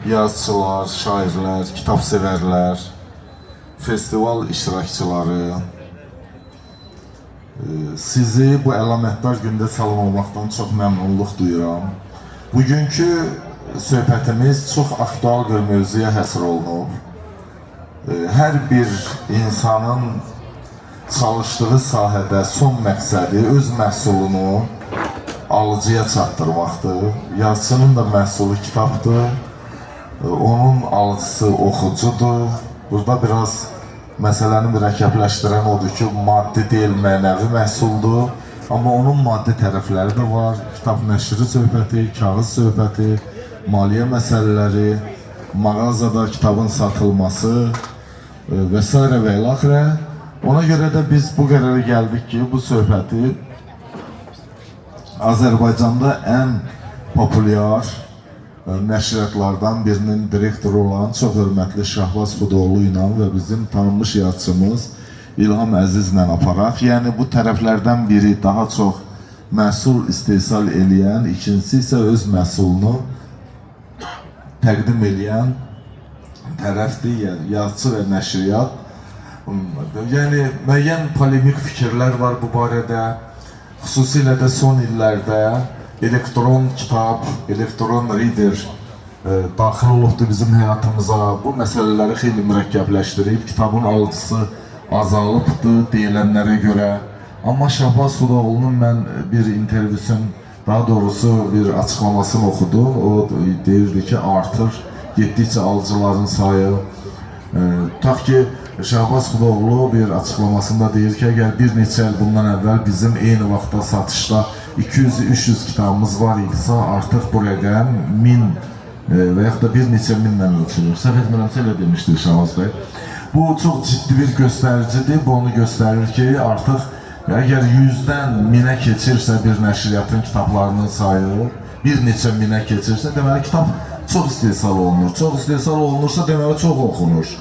yazıçılar, şairlər, kitab sevərlər, festival iştirakçıları, sizi bu əlamətdar gündə salamlamaqdan çox məmnunluq duyuram. Bugünkü söhbətimiz çox aktual bir mövzuya həsr olunub. Hər bir insanın çalışdığı sahədə son məqsədi öz məhsulunu alıcıya çatdırmaqdır. Yazıçının da məhsulu kitabdır, onun alıcısı oxucudur. Burada biraz məsələni mürəkkəbləşdirən odur ki, maddi deyil, mənəvi məhsuldur. Amma onun maddi tərəfləri də var. Kitab nəşri söhbəti, kağız söhbəti, maliyyə məsələləri, mağazada kitabın satılması və s. və ilaxirə. Ona görə də biz bu qərara gəldik ki, bu söhbəti Azərbaycanda ən populyar nəşriyyatlardan birinin direktoru olan çox hörmətli Şahbaz Xudoğlu ilə və bizim tanınmış yazıçımız İlham Əzizlə aparaq. Yəni bu tərəflərdən biri daha çox məhsul istehsal eləyən, ikincisi isə öz məhsulunu təqdim eləyən tərəfdir, yəni yazıçı və nəşriyyat. Yəni müəyyən polemik fikirlər var bu barədə. Xüsusilə də son illərdə elektron kitab, elektron reader daxil olubdur bizim həyatımıza. Bu məsələləri xeyli mürəkkəbləşdirib, kitabın alıcısı azalıbdır deyilənlərə görə. Amma Şahbaz Xudoğlu'nun mən bir intervyusun, daha doğrusu bir açıqlamasını oxudu. O deyirdi ki, artır, getdikcə alıcıların sayı. Tutaq ki, Şahbaz Xudoğlu bir açıqlamasında deyir ki, əgər bir neçə il bundan əvvəl bizim eyni vaxtda satışda 200-300 kitabımız var idisə, artıq bu rəqəm 1000 və yaxud da bir neçə minlə ölçülür. Səhv etmirəmsə elə demişdir Şahbaz bəy. Bu çox ciddi bir göstəricidir. Bu onu göstərir ki, artıq əgər 100-dən 1000-ə keçirsə bir nəşriyyatın kitablarının sayı, bir neçə minə keçirsə, deməli kitab çox istehsal olunur. Çox istehsal olunursa, deməli çox oxunur.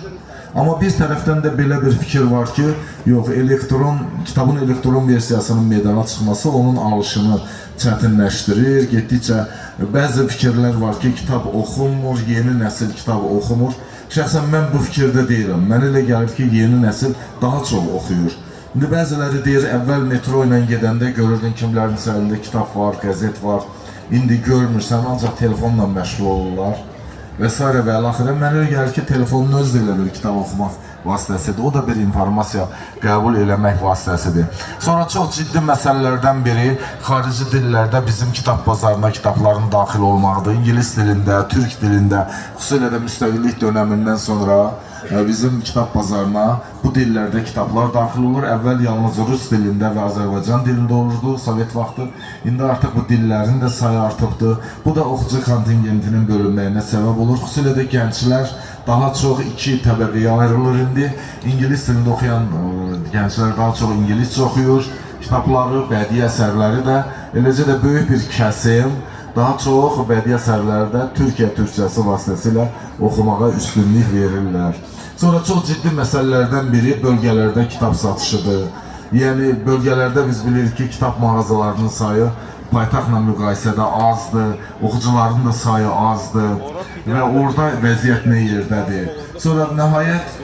Amma bir tərəfdən də belə bir fikir var ki, yox, kitabın elektron versiyasının meydana çıxması onun alışını çətinləşdirir. Getdikcə bəzi fikirlər var ki, kitab oxunmur, yeni nəsil kitab oxumur. Şəxsən mən bu fikirdə deyirəm. Mənə elə gəlir ki, yeni nəsil daha çox oxuyur. İndi bəziləri deyir, əvvəl metro ilə gedəndə görürdün kimlərin əlində kitab var, qəzet var. İndi görmürsən, ancaq telefonla məşğul olurlar. Və s. və ilaxirə. Mənə elə gəlir ki, telefonun özü ilə bir kitab oxumaq vasitəsidir. O da bir informasiya qəbul eləmək vasitəsidir. Sonra çox ciddi məsələlərdən biri xarici dillərdə bizim kitab bazarına kitabların daxil olmaqdır. İngilis dilində, türk dilində, xüsusilə də müstəqillik dönəmindən sonra bizim kitab bazarına bu dillərdə kitablar daxil olur. Əvvəl yalnız rus dilində və Azərbaycan dilində olurdu Sovet vaxtı. İndi artıq bu dillərin də sayı artıbdır. Bu da oxucu kontingentinin bölünməyinə səbəb olur. Xüsusilə də gənclər daha çox iki təbəqəyə ayrılır indi. İngilis dilində oxuyan gənclər daha çox ingiliscə oxuyur. Kitabları, bədii əsərləri də, eləcə də böyük bir kəsim daha çox bədii əsərlərdə Türkiyə türkçəsi vasitəsilə oxumağa üstünlük verirlər. Sonra çox ciddi məsələlərdən biri bölgələrdə kitab satışıdır. Yəni, bölgələrdə biz bilirik ki, kitab mağazalarının sayı paytaxtla müqayisədə azdır, oxucuların da sayı azdır və orada vəziyyət nə yerdədir. Sonra nəhayət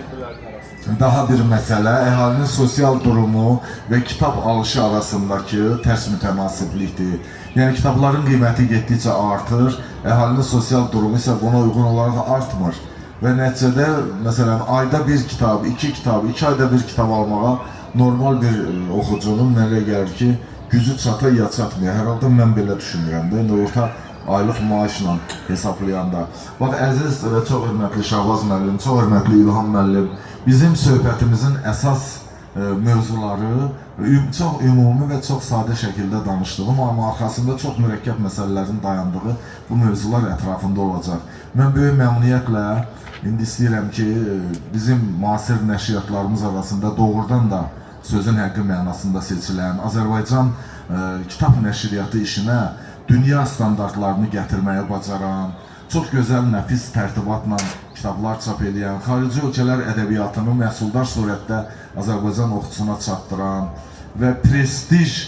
daha bir məsələ, əhalinin sosial durumu və kitab alışı arasındakı tərs mütənasiblikdir. Yəni, kitabların qiyməti getdikcə artır, əhalinin sosial durumu isə buna uyğun olaraq artmır. Və nəticədə, məsələn, ayda bir kitab, iki ayda bir kitab almağa normal bir oxucunun nələ gəlir ki, gücü çata ya çatmıyor. Hər halda mən belə düşünürəm də, orta aylıq maaşla hesablayanda. Bax, əziz və çox hörmətli Şahbaz müəllim, çox hörmətli İlham müəllim, bizim söhbətimizin əsas mövzuları çox ümumi və çox sadə şəkildə danışdığım, amma arxasında çox mürəkkəb məsələlərin dayandığı bu mövzular ətrafında olacaq. Mən böyük məmnuniyyətlə indi istəyirəm ki, bizim müasir nəşriyyatlarımız arasında doğrudan da sözün həqqi mənasında seçilən Azərbaycan kitab nəşriyyatı işinə dünya standartlarını gətirməyə bacaran, çox gözəl, nəfis tərtibatla kitablar çap edən, xarici ölkələr ədəbiyyatını məhsuldar surətdə Azərbaycan oxucusuna çatdıran və prestij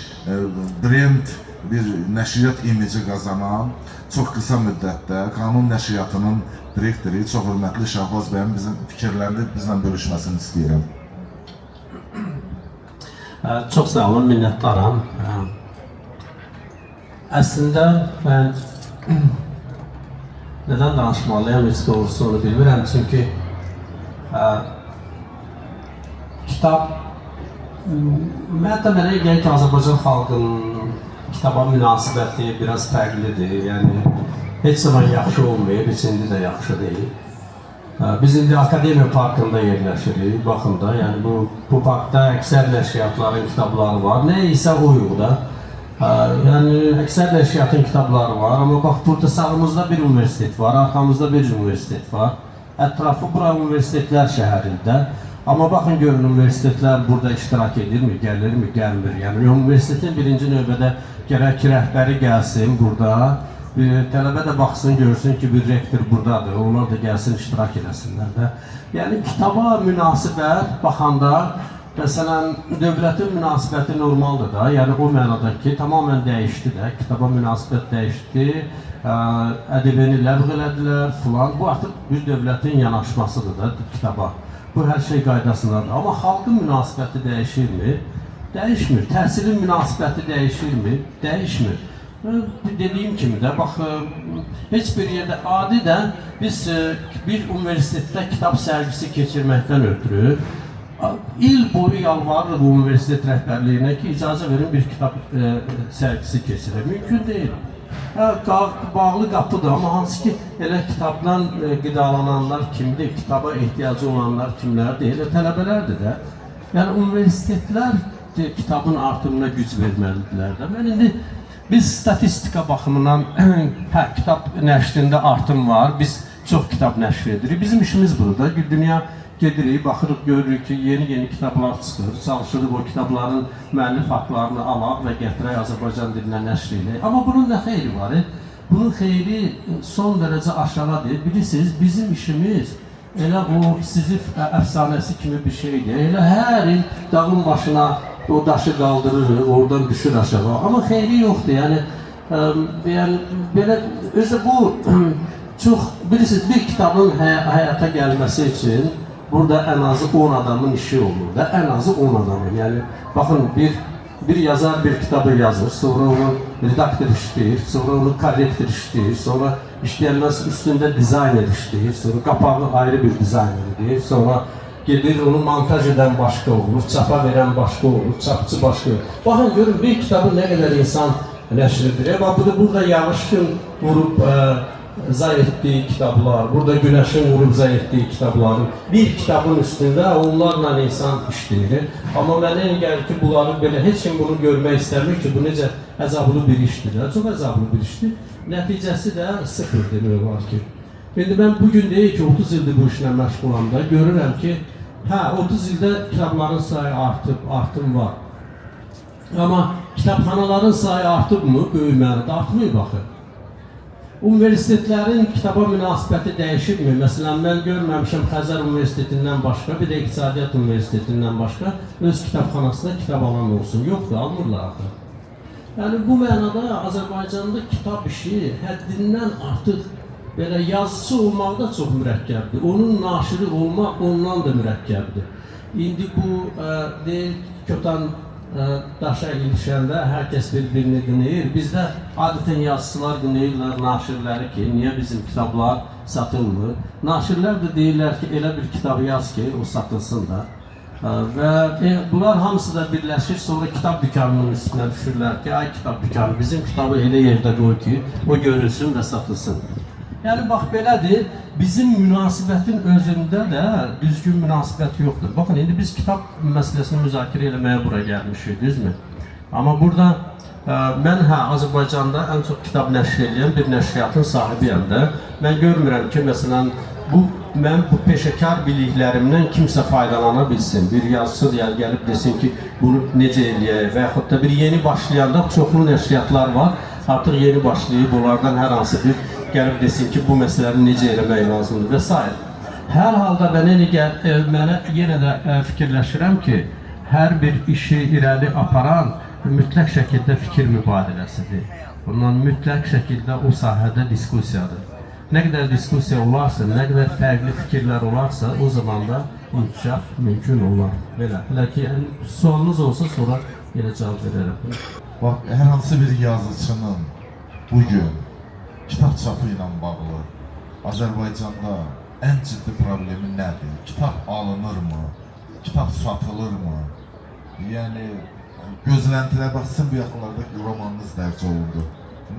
brend bir nəşriyyat imici qazanan, çox qısa müddətdə Qanun Nəşriyyatının direktoru, çox hörmətli Şahbaz bəyin bizim fikirlərini bizlə bölüşməsini istəyirəm. Çox sağ olun, minnətdaram. Əslində mən nədən danışmalıyam, heç doğrusu onu bilmirəm. Çünki kitab mənə gəlir ki, Azərbaycan xalqının kitaba münasibəti biraz fərqlidir. Yəni, heç zaman yaxşı olmayıb, heç indi də yaxşı deyil. Biz indi Akademiya Parkında yerləşirik, baxın da, yəni bu parkda əksər nəşriyyatların kitabları var, nə isə uyuq da. Yəni, əksər nəşriyyatın kitabları var, amma bax, burada sağımızda bir universitet var, arxamızda bir universitet var. Ətrafı bura universitetlər şəhərində. Amma baxın görün, universitetlər burada iştirak edirmi, gəlirmi, gəlmir. Yəni, universitetin birinci növbədə gərək ki, rəhbəri gəlsin burada, tələbə də baxsın, görsün ki, bir rektor buradadır, onlar da gəlsin, iştirak eləsinlər də. Yəni, kitaba münasibət baxanda, məsələn, dövlətin münasibəti normaldır da, yəni o mənada ki, tamamən dəyişdi də, kitaba münasibət dəyişdi, ədəbini ləğv elədilər, filan. Bu artıq bir dövlətin yanaşmasıdır da kitaba. Bu hər şey qaydasındadır. Amma xalqın münasibəti dəyişirmi? Dəyişmir. Təhsilin münasibəti dəyişirmi? Dəyişmir. Dediyim kimi də, bax, heç bir yerdə adidən biz bir universitetdə kitab sərgisi keçirməkdən ötürü il boyu yalvarırıq bu universitet rəhbərliyinə ki, icazə verin bir kitab sərgisi keçirək. Mümkün deyil. Bağlı qapıdır, amma hansı ki, elə kitabdan qidalananlar kimdir, kitaba ehtiyacı olanlar kimlərdir, elə tələbələrdir də. Yəni, universitetlər kitabın artımına güc verməlidirlər də. Mən indi, biz statistika baxımından, kitab nəşrində artım var, biz çox kitab nəşr edirik. Bizim işimiz burada, dünya gedirik, baxırıq, görürük ki, yeni kitablar çıxır, çalışırıq o kitabların müəllif haqlarını alaq və gətirək Azərbaycan dilinə nəşr edək. Amma bunun nə xeyri var? Bunun xeyri son dərəcə aşağıdır. Bilirsiniz, bizim işimiz elə o Sizif əfsanəsi kimi bir şeydir. Elə hər il dağın başına o daşı qaldırırıq, oradan düşür aşağı. Amma xeyri yoxdur. Yəni, belə, özü bu çox, bilirsiniz, bir kitabın həyata gəlməsi üçün burada ən azı 10 adamın işi olur da, ən azı 10 adamın. Yəni, baxın, bir yazar bir kitabı yazır, sonra onu redaktor işləyir, sonra onu korrektor işləyir, sonra işləyənlər üstündə dizayner işləyir, sonra qapağı ayrı bir dizayner edir, sonra gedir, onu montaj edən başqa olur, çapa verən başqa olur, çapçı başqa olur. Baxın, görün, bir kitabı nə qədər insan nəşr edir. Burada yağışın vurub zay etdiyi kitablar, burada günəşin vurub zay etdiyi kitabların bir kitabın üstündə onlarla insan işləyir. Amma mənə gəlir ki, bunları belə, heç kim bunu görmək istəmir ki, bu necə əzablı bir işdir də, çox əzablı bir işdir. Nəticəsi də sıfır demək var ki. İndi mən bugün deyil ki, 30 ildir bu işlə məşğulam da, görürəm ki, 30 ildə kitabların sayı artım var. Amma kitabxanaların sayı artıb mı? Böyük mənada artmıyor, baxın. Universitetlərin kitaba münasibəti dəyişirmi? Məsələn, mən görməmişəm Xəzər Universitetindən başqa, bir də İqtisadiyyat Universitetindən başqa öz kitabxanasında kitab alan olsun. Yoxdur, almırlar axı. Yəni, bu mənada Azərbaycanda kitab işi həddindən artıq belə yazıcı olmaq da çox mürəkkəbdir. Onun naşiri olmaq ondan da mürəkkəbdir. İndi bu, deyil, kötan daşa ilişəndə hər kəs bir-birini qınayır. Bizdə adətən yazıçılar qınayırlar naşirləri ki, niyə bizim kitablar satılmır? Naşirlər də deyirlər ki, elə bir kitab yaz ki, o satılsın da. Və bunlar hamısı da birləşir, sonra kitab dükanının üstünə düşürlər ki, ay kitab dükanı, bizim kitabı elə yerdə qoy ki, o görülsün və satılsın. Yəni, bax, belədir, bizim münasibətin özündə də düzgün münasibət yoxdur. Baxın, indi biz kitab məsələsini müzakirə eləməyə bura gəlmişik, düzmü? Amma burada mən Azərbaycanda ən çox kitab nəşr edən bir nəşriyyatın sahibiyəm də. Mən görmürəm ki, məsələn, mən bu peşəkar biliklərimdən kimsə faydalana bilsin. Bir yazıçı gəlib desin ki, bunu necə eləyək və yaxud da bir yeni başlayanda çoxlu nəşriyyatlar var. Artıq yeni başlayıb, onlardan hər hansı bir gəlib desin ki, bu məsələni necə eləmək lazımdır və s. Hər halda mənə yenə də fikirləşirəm ki, hər bir işi irəli aparan mütləq şəkildə fikir mübadiləsidir. Bundan mütləq şəkildə o sahədə diskussiyadır. Nə qədər diskussiya olarsa, nə qədər fərqli fikirlər olarsa, o zaman da inkişaf mümkün olar. Belə. Hələ ki, sualınız olsa sonra yenə cavab verərəm. Bax, hər hansı bir yazıçının bugün kitab çapı ilə bağlı Azərbaycanda ən ciddi problemi nədir? Kitab alınırmı? Kitab satılırmı? Yəni, gözləntilər, bax, sizin bu yaxınlarda romanınız dərc olundu.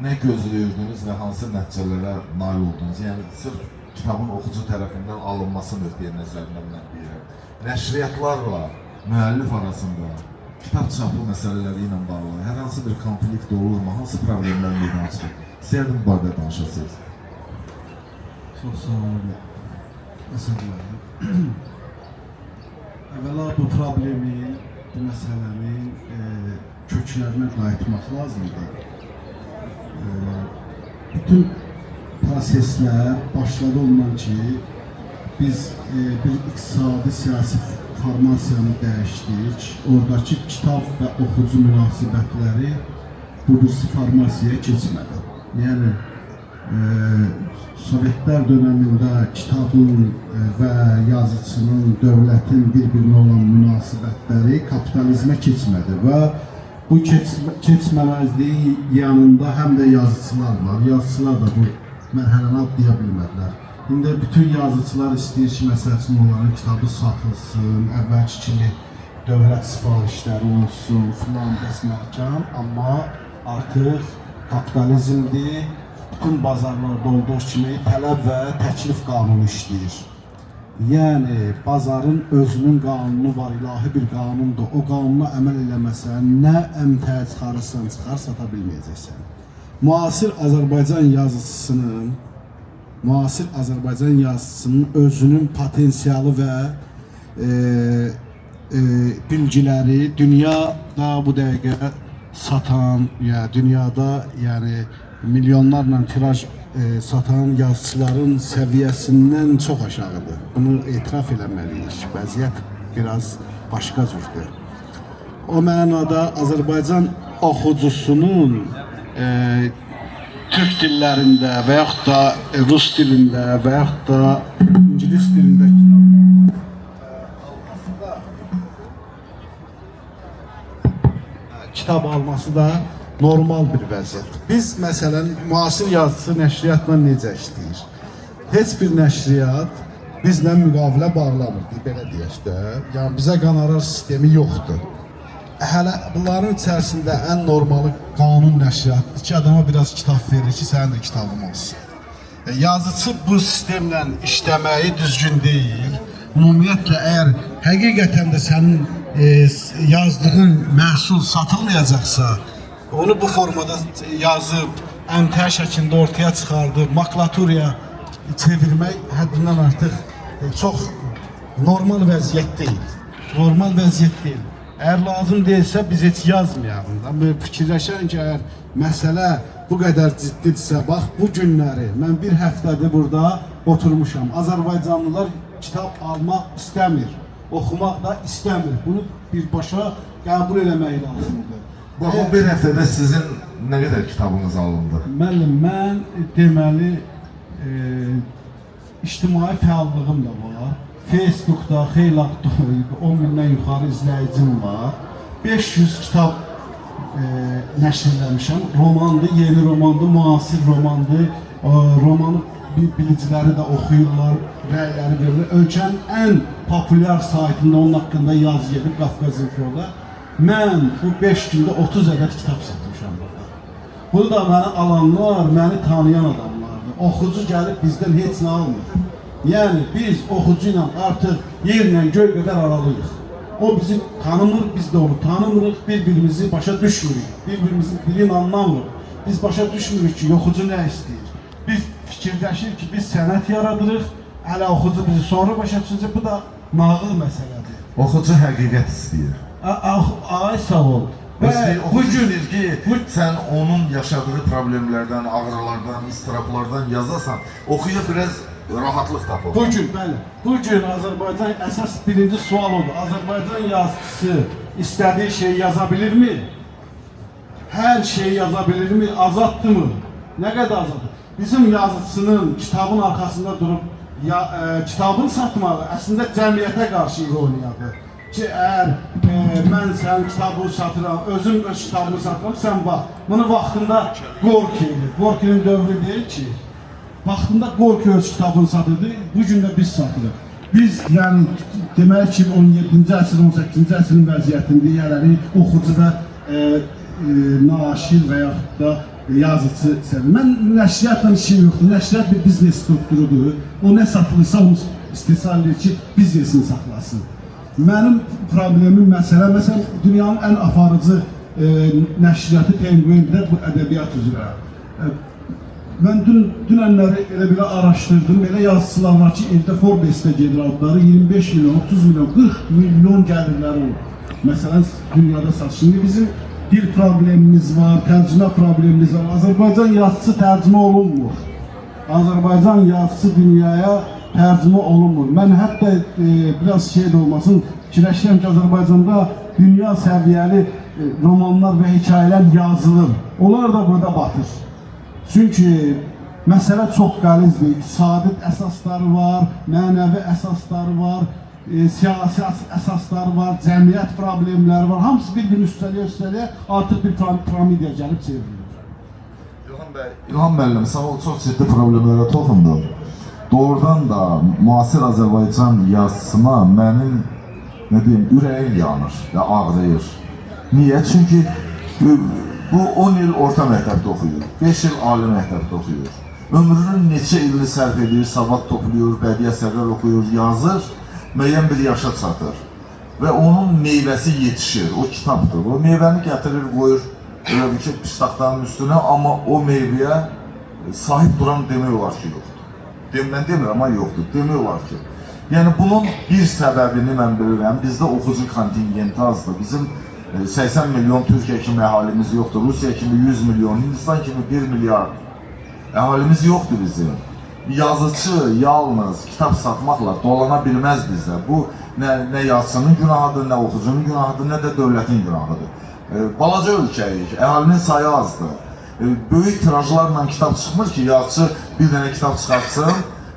Nə gözləyirdiniz və hansı nəticələrə nail oldunuz? Yəni, sırf kitabın oxucu tərəfindən alınması nöqteyi nəzərindən mən deyirəm. Nəşriyyatlarla müəllif arasında kitab çapı məsələləri ilə bağlı hər hansı bir konflikt olurmu? Hansı problemlər meydana çıxır? Sizə bu barədə danışasınız. Çox sağ olun. Məsələn, əvvəla bu problemi, bu məsələnin köklərinə qayıtmaq lazımdır. Bütün proseslər başladı ondan ki, biz bir iqtisadi siyasi formasiyanı dəyişdik. Oradakı kitab və oxucu münasibətləri bu formasiyaya keçmədi. Yəni, Sovetlər dönəmində kitabın və yazıcının, dövlətin bir-birinə olan münasibətləri kapitalizmə keçmədi və bu keçməməzliyi yanında həm də yazıcılar var. Yazıcılar da bu mərhələni atlaya bilmədilər. İndi bütün yazıcılar istəyir ki, məsəl üçün onların kitabı satılsın, əvvəlki kimi dövlət sifarişləri olsun, filan dəsməkən, amma artıq kapitalizmdir. Bütün bazarlarda olduğu kimi tələb və təklif qanunu işləyir. Yəni, bazarın özünün qanunu var, ilahi bir qanundur. O qanuna əməl eləməsən, nə əmtəyə çıxarırsan, sata bilməyəcəksən. Müasir Azərbaycan yazıçısının özünün potensialı və bilgiləri dünyada bu dəqiqə satan, dünyada milyonlarla tiraj satan yazıçıların səviyyəsindən çox aşağıdır. Bunu etiraf eləməliyik. Vəziyyət biraz başqa cürdür. O mənada Azərbaycan oxucusunun Türk dillərində və yaxud da Rus dilində və yaxud da İngilis dilində kitab alması da normal bir vəziyyət. Biz, məsələn, müasir yazıcı nəşriyyatla necə işləyir? Heç bir nəşriyyat bizlə müqavilə bağlamır, belə deyək də. Yəni, bizə qonorar sistemi yoxdur. Hələ bunların içərisində ən normalı qanun nəşriyyatdır ki, adama biraz kitab verir ki, sənin də kitabın olsun. Yazıcı bu sistemlə işləməyi düzgün deyil. Ümumiyyətlə, əgər həqiqətən də sənin yazdığın məhsul satılmayacaqsa, onu bu formada yazıb, əmtəə şəklində ortaya çıxardıb, makulaturaya çevirmək həddindən artıq çox normal vəziyyət deyil. Normal vəziyyət deyil. Əgər lazım deyilsə, biz heç yazmayalım. Fikirləşən ki, əgər məsələ bu qədər ciddidirsə, bax, bu günləri, mən bir həftədir burada oturmuşam. Azərbaycanlılar kitab almaq istəmir, oxumaq da istəmir. Bunu birbaşa qəbul eləmək lazımdır. Bax, o bir həftədə sizin nə qədər kitabınız alındı? Müəllim, mən deməli ictimai fəallığım da var. Facebookda xeyli 10 mindən yuxarı izləyicim var. 500 kitab nəşrləmişəm. Romandır, yeni romandır, müasir romandır. Romanı biliciləri də oxuyurlar, rəyləri verirlər. Ölkənin ən populyar saytında onun haqqında yazı gedib, Qafqaz İnfoda. Mən bu 5 gündə 30 ədəd kitab satmışam burada. Bunu da məni alanlar, məni tanıyan adamlardır. Oxucu gəlib bizdən heç nə almır. Yəni, biz oxucu ilə artıq yerlə göy qədər aralıyıq. O bizi tanımır, biz də onu tanımırıq, bir-birimizi başa düşmürük, bir-birimizin dilini anlamırıq. Biz başa düşmürük ki, oxucu nə istəyir. Biz fikirləşir ki, biz sənət yaradırıq, hələ oxucu bizi sonra başa düşəcək, bu da nağıl məsələdir. Oxucu həqiqət istəyir. Ay, sağ ol. Oxucu istəyir ki, sən onun yaşadığı problemlərdən, ağrılardan, istiraplardan yazasan, oxuya biraz rahatlıq tapır. Bugün Azərbaycan əsas birinci sual oldu. Azərbaycan yazıcısı istədiyi şeyi yazabilirmi? her şeyi yazabilir mi? Azaddı mı? Ne kadar azaddır? Bizim yazıcısının kitabın arkasında durup kitabını satmağı aslında cəmiyyətə qarşı ironiyadır. Ki eğer mən sənin kitabını satıram, özüm öz kitabını satıram, sən bax. Bunu vaxtında Gorki'ydi. Gorki'nin dövrü değil ki. Vaxtında Gorki öz kitabını satırdı, bugün də biz satırıq. Biz yani demək ki 17-ci əsr, 18-ci əsrin vəziyyətində yerləri oxucu və naşir və yaxud da yazıcı sevir. Mən nəşriyyatla işim yoxdur. Nəşriyyat bir biznes strukturudur. O nə satılırsa onu istehsal edir ki, biznesini saxlasın. Mənim problemim məsələn, dünyanın ən aparıcı nəşriyyatı Penguin'də bu ədəbiyyat üzrə. Mən dünənləri elə belə araşdırdım. Elə yazıçılar var ki, ildə Forbes-də gedir adları 25 milyon, 30 milyon, 40 milyon gəlirləri olur. Məsələn, dünyada satış. Şimdi bizim dil problemimiz var, tərcümə problemimiz var. Azərbaycan yazısı tərcümə olunmur. Azərbaycan yazısı dünyaya tərcümə olunmur. Mən hətta biraz şey də olmasın, fikirləşirəm ki, Azərbaycanda dünya səviyyəli romanlar və hekayələr yazılır. Onlar da burada batır. Çünki məsələ çox qəlizdir. İqtisadi əsasları var, mənəvi əsasları var, siyasi əsasları var, cəmiyyət problemləri var. Hamısı bir-birini üstəliyə artıq bir piramidaya gəlib çevrilir. İlham müəllim, sağ ol, çox ciddi problemlərə toxundun. Doğrudan da müasir Azərbaycan yazısına mənim ürəyim yanır və ağrıyır. Niyə? Çünki bu 10 il orta məktəbdə oxuyur, 5 il ali məktəbdə oxuyur. Ömrünün neçə ilini sərf edir, savad toplayır, bədii əsərlər oxuyur, yazır, müəyyən bir yaşa çatır. Və onun meyvəsi yetişir, o kitabdır. O meyvəni gətirir, qoyur, elə bir ki, piştaxtanın üstünə, amma o meyvəyə sahib duran demək olar ki, yoxdur. Mən demirəm, amma yoxdur, demək olar ki. Yəni, bunun bir səbəbini mən bilirəm, bizdə oxucu kontingenti azdır. Bizim 80 milyon Türkiye kimi əhalimiz yoxdur, Rusiya kimi 100 milyon, Hindistan kimi 1 milyar əhalimiz yoxdur bizim. Yazıcı yalnız kitab satmaqla dolana bilməz bizdə. Bu nə yazıcının günahıdır, nə oxucunun günahıdır, nə də dövlətin günahıdır. Balaca ölkəyik, əhalinin sayı azdır. Böyük tirajlarla kitab çıxmır ki, yazıcı bir dənə kitab çıxartsın,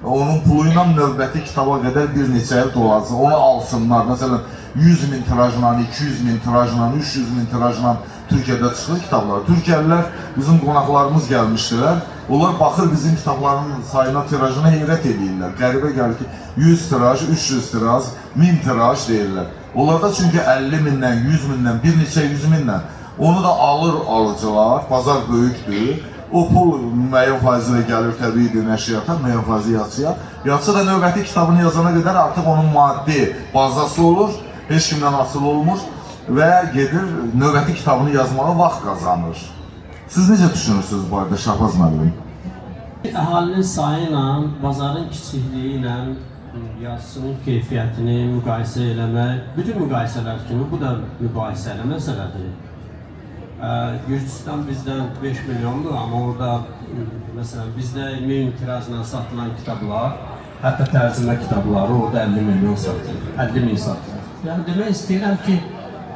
onun puluyla növbəti kitaba qədər bir neçə il dolansın, onu alsınlar. Məsələn, 100 min tirajla, 200 min tirajla, 300 min tirajla Türkiyədə çıxır kitablar. Türkiyəlilər bizim qonaqlarımız gəlmişdilər. Onlar baxır bizim kitabların sayına, tirajına heyrət edirlər. Qəribə gəlir ki, 100 tiraj, 300 tiraj, 1000 tiraj deyirlər. Onlarda çünki 50 mindən, 100 mindən, bir neçə 100 mindən onu da alır alıcılar, bazar böyükdür. O pul müəyyən faizi ilə gəlir təbiidir nəşriyyata, müəyyən faizi yazıya. Yazısı da növbəti kitabını yazana qədər artıq onun maddi bazası olur, heç kimdən asılı olmur və gedir növbəti kitabını yazmağa vaxt qazanır. Siz necə düşünürsünüz bu arada Şahbaz müəllim? Əhalinin sayı ilə, bazarın kiçikliyi ilə yazısının keyfiyyətini müqayisə eləmək, bütün müqayisələr kimi bu da müqayisəli məsələdir. Gürcistan bizdən 5 milyondur, amma orada məsələn bizdə 1000 tirajla satılan kitablar, hətta tərcümə kitabları orada 50 milyon satılır, 50 min satılır. Yəni demək istəyirəm ki,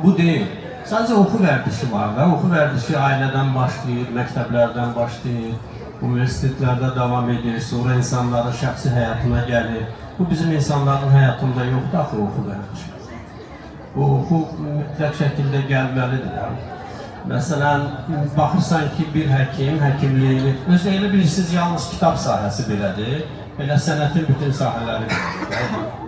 bu deyil. Sadəcə oxu vərdişi var da, oxu vərdişi ailədən başlayır, məktəblərdən başlayır, universitetlərdə davam edir, sonra insanların şəxsi həyatına gəlir. Bu bizim insanların həyatında yoxdur axı oxu vərdişi. Bu oxu mütləq şəkildə gəlməlidir. Məsələn, baxırsan ki, bir həkim həkimliyini, özü elə bilirsiniz, yalnız kitab sahəsi belədir, elə sənətin bütün sahələri belədir.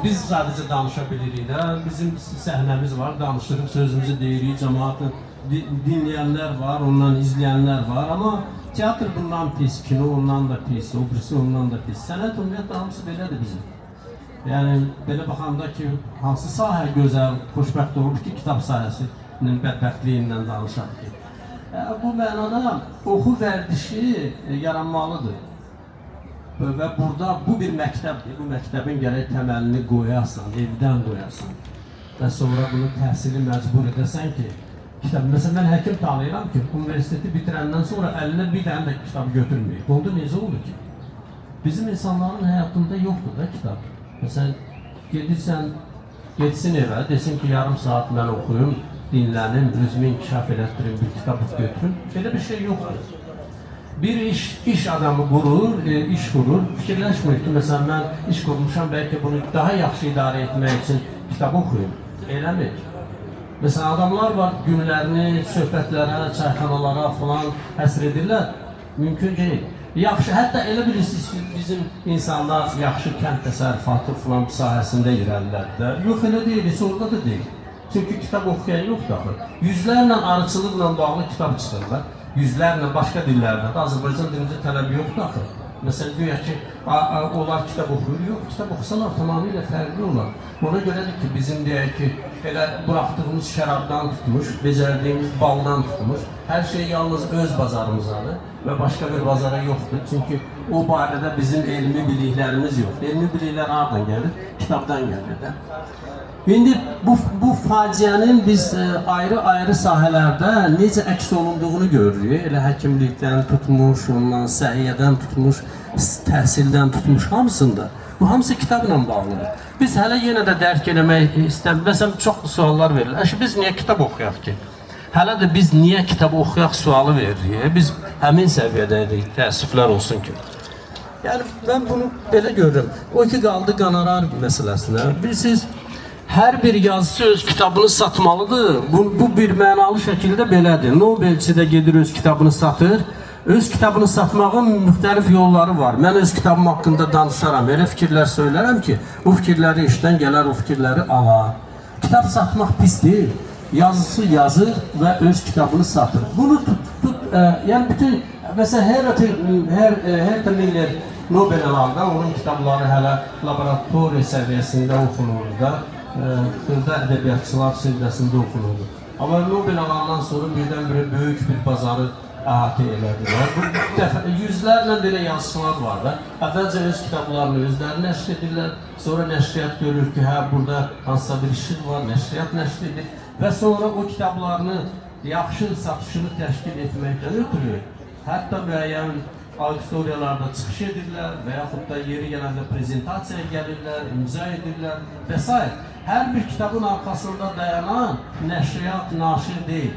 Biz sadəcə danışa bilirik də, bizim səhnəmiz var, danışırıq, sözümüzü deyirik, cəmaatı dinləyənlər var, ondan izləyənlər var, amma teatr bundan pis, kino ondan da pis, obrisi ondan da pis, sənət ümumiyyətlə hamısı belədir bizim. Yəni, belə baxanda ki, hansı sahə gözəl, xoşbəxt olur ki, kitab sahəsinin bədbəxtliyindən danışaq ki. Bu mənada oxu vərdişi yaranmalıdır. Və burada bu bir məktəbdir, bu məktəbin gərək təməlini qoyasan, evdən qoyasan. Və sonra bunu təhsili məcbur edəsən ki, kitab, məsələn, mən həkim tanıyıram ki, universiteti bitirəndən sonra əlinə bir dənə də kitab götürməyib. Onda necə olur ki? Bizim insanların həyatında yoxdur da kitab. Məsələn, gedirsən, getsin evə, desin ki, yarım saat mən oxuyum, dinlənim, özümü inkişaf elətdirim, bir kitab götürüm. Belə bir şey yoxdur. Bir iş adamı qurur, iş qurur, fikirləşmir ki, məsələn, mən iş qurmuşam, bəlkə bunu daha yaxşı idarə etmək üçün kitab oxuyum. Eləmir. Məsələn, adamlar var, günlərini söhbətlərə, çayxanalara falan həsr edirlər. Mümkün deyil. Yaxşı, hətta elə bilirsiniz ki, bizim insanlar yaxşı kənd təsərrüfatı falan sahəsində irəlilər. Yox, elə deyil, heç orada da deyil. Çünki kitab oxuyan yoxdur axı. Yüzlərlə arıçılıqla bağlı kitab çıxırlar. Yüzlərlə başqa dillərdə də Azərbaycan dilində tələb yoxdur axı. Məsələn, güya ki, onlar kitab oxuyur, yox, kitab oxusalar tamamilə fərqli olar. Ona görədir ki, bizim deyək ki, elə buraxdığımız şərabdan tutmuş, becərdiyimiz baldan tutmuş, hər şey yalnız öz bazarımızdadır və başqa bir bazara yoxdur. Çünki o barədə bizim elmi biliklərimiz yoxdur. Elmi biliklər hardan gəlir? Kitabdan gəlir də. İndi bu faciənin biz ayrı-ayrı sahələrdə necə əks olunduğunu görürük. Elə həkimlikdən tutmuş, ondan səhiyyədən tutmuş, təhsildən tutmuş hamısında. Bu hamısı kitabla bağlıdır. Biz hələ yenə də dərk eləmək istəmirik. Məsələn, çox suallar verilir. Əşi, biz niyə kitab oxuyaq ki? Hələ də biz niyə kitab oxuyaq sualı veririk. Biz həmin səviyyədəydik, təəssüflər olsun ki. Yəni, mən bunu belə görürüm. O ki, qaldı qonorar məsələsinə. Bilirsiniz, hər bir yazıcı öz kitabını satmalıdır. Bu bir mənalı şəkildə belədir. Nobelçi də gedir öz kitabını satır. Öz kitabını satmağın müxtəlif yolları var. Mən öz kitabım haqqında danışaram. Elə fikirlər söylərəm ki, bu fikirləri işdən gələr, o fikirləri alar. Kitab satmaq pis deyil. Yazıcı yazır və öz kitabını satır. Bunu yəni bütün, məsələn, Herta Miller Nobel alanda onun kitabları hələ laboratoriya səviyyəsində oxunur da. Xırda ədəbiyyatçılar seviyəsində oxunurdu. Amma Nobel alandan sonra birdən-birə böyük bir bazarı əhatə elədilər. Bu dəfə yüzlərlə belə yazıçılar var da. Əvvəlcə öz kitablarını özləri nəşr edirlər. Sonra nəşriyyat görür ki, hə, burada hansısa bir işin var, nəşriyyat nəşr edir. Və sonra o kitablarını yaxşı satışını təşkil etməkdən ötürü hətta müəyyən auditoriyalarda çıxış edirlər və yaxud da yeri gələndə prezentasiyaya gəlirlər, imza edirlər və s. Hər bir kitabın arxasında dayanan nəşriyyat, naşir deyil.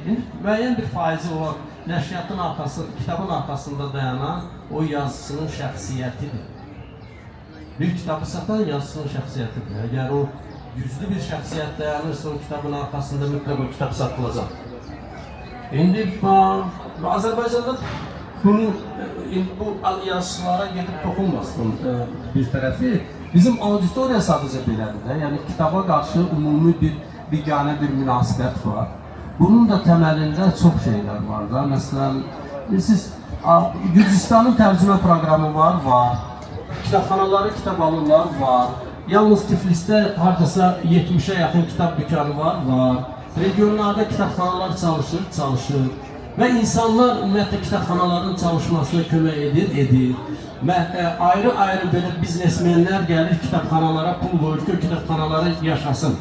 Müəyyən bir faizi olan nəşriyyatın kitabın arxasında dayanan o yazıcının şəxsiyyətidir. Bir kitabı satan yazıcının şəxsiyyətidir. Əgər o güclü bir şəxsiyyət dayanırsa o kitabın arxasında mütləq o kitab satılacaq. İndi Azərbaycanda bu yazıçılara gedib toxunmasın bir tərəfi. Bizim auditoriya sadəcə belədir də, yəni kitaba qarşı ümumi bir biganə bir münasibət var. Bunun da təməlində çox şeylər var da. Məsələn, siz Gürcüstanın tərcümə proqramı var. Kitabxanaları kitab alırlar, var. Yalnız Tiflisdə hardasa 70'ə yaxın kitab dükkanı var. Regionlarda kitabxanalar çalışır. Və insanlar ümumiyyətlə kitabxanaların çalışmasına kömək edir. Ayrı-ayrı belə biznesmenlər gəlir kitabxanalara pul qoyur ki, kitabxanaları yaşasın.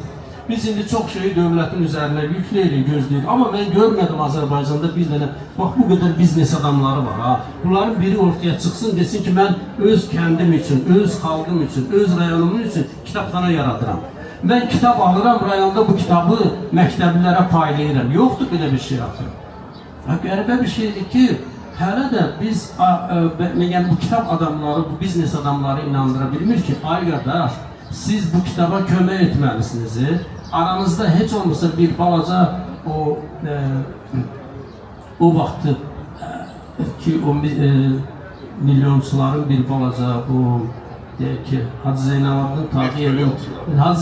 Biz indi çox şeyi dövlətin üzərinə yükləyirik, gözləyirik. Amma mən görmədim Azərbaycanda bir dənə, bax bu qədər biznes adamları var. Bunların biri ortaya çıxsın, desin ki, mən öz kəndim üçün, öz xalqım üçün, öz rayonum üçün kitabxana yaradıram. Mən kitab alıram, rayonda bu kitabı məktəblilərə paylayıram. Yoxdur belə bir şey axı. Qəribə bir şeydir ki, hələ də biz, yəni bu kitab adamları, bu biznes adamları inandıra bilmir ki, ay qardaş, siz bu kitaba kömək etməlisiniz. Aranızda heç olmasa bir balaca o vaxtı ki, o milyonçuların bir balaca deyək ki, Hacı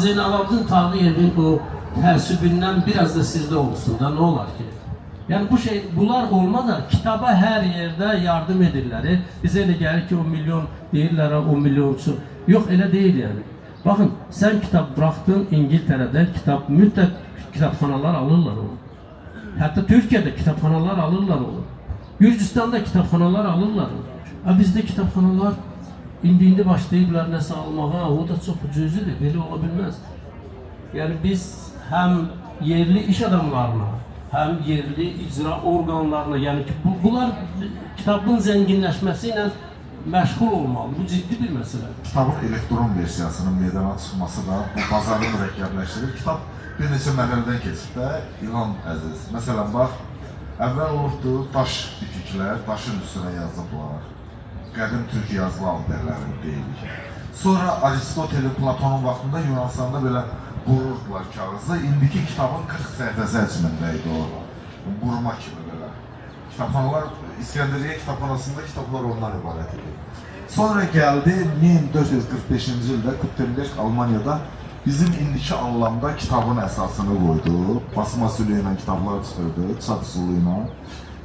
Zeynalabdin Tağıyevin o təəssübündən biraz da sizdə olsun da, nə olar ki? Yəni bunlar olmadan kitaba hər yerdə yardım edirlər. Bizə elə gəlir ki, o milyon deyirlər, o milyonçu. Yox, elə deyil yəni. Baxın, sən kitab bıraxdın İngiltərədə, mütləq kitabxanalar alırlar onu. Hətta Türkiyədə kitabxanalar alırlar onu. Gürcüstanda kitabxanalar alırlar onu. Bizdə kitabxanalar indi başlayıblar nəsə almağa, o da çox cüzüdür, belə ola bilməz. Yəni biz həm yerli iş adamlarına, həm yerli icra orqanlarına, yəni ki, bunlar kitabın zənginləşməsi ilə məşğul olmalı. Bu ciddi bir məsələdir. Kitabın elektron versiyasının meydana çıxması da bu bazarı mürəkkəbləşdirir. Kitab bir neçə mərhələdən keçib də İlham Əziz. Məsələn, bax, əvvəl olubdu daş itiklər, daşın üstünə yazıblar. Qədim türk yazılı alberlərini deyilik. Sonra Aristotelin, Platonun vaxtında Yunanistanda belə qururdular kağızı. İndiki kitabın 40 səhifəsi həcmində idi o. Qurma kimi belə. Kitabxanalar, İskəndəriyyə kitabxanasında kitablar ondan ibarət idi. Sonra gəldi 1445-ci ildə Gutenberg Almaniyada bizim indiki anlamda kitabın əsasını qoydu. Basma üsulu ilə kitablar çıxırdı, çap üsulu ilə.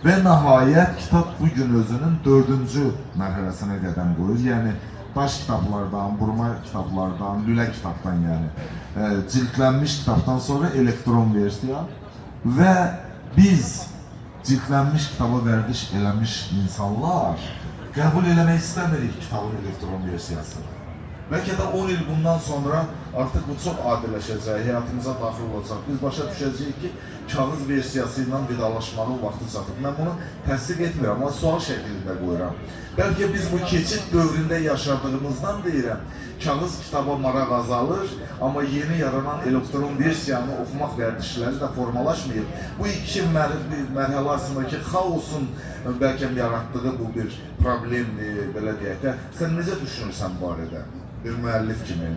Və nəhayət kitab bugün özünün 4-cü mərhələsinə qədəm qoyur. Yəni daş kitablardan, burma kitablardan, lülə kitabdan yəni cildlənmiş kitabdan sonra elektron versiya və biz cildlənmiş kitaba vərdiş eləmiş insanlar qəbul eləmək istəmirik kitabın elektron versiyasını. Bəlkə də 10 il bundan sonra artıq bu çox adiləşəcək, həyatımıza daxil olacaq. Biz başa düşəcəyik ki, kağız versiyası ilə vidalaşmanın vaxtı çatıb. Mən bunu təsdiq etmirəm, amma sual şəklində qoyuram. Bəlkə biz bu keçid dövründə yaşadığımızdan deyirəm, kağız kitaba maraq azalır, amma yeni yaranan elektron versiyanı oxumaq vərdişləri də formalaşmayıb. Bu iki mərhələ arasındakı xaosun bəlkə yaratdığı bu bir problemdir, belə deyək də. Sən necə düşünürsən bu barədə? Bir müəllif kimi.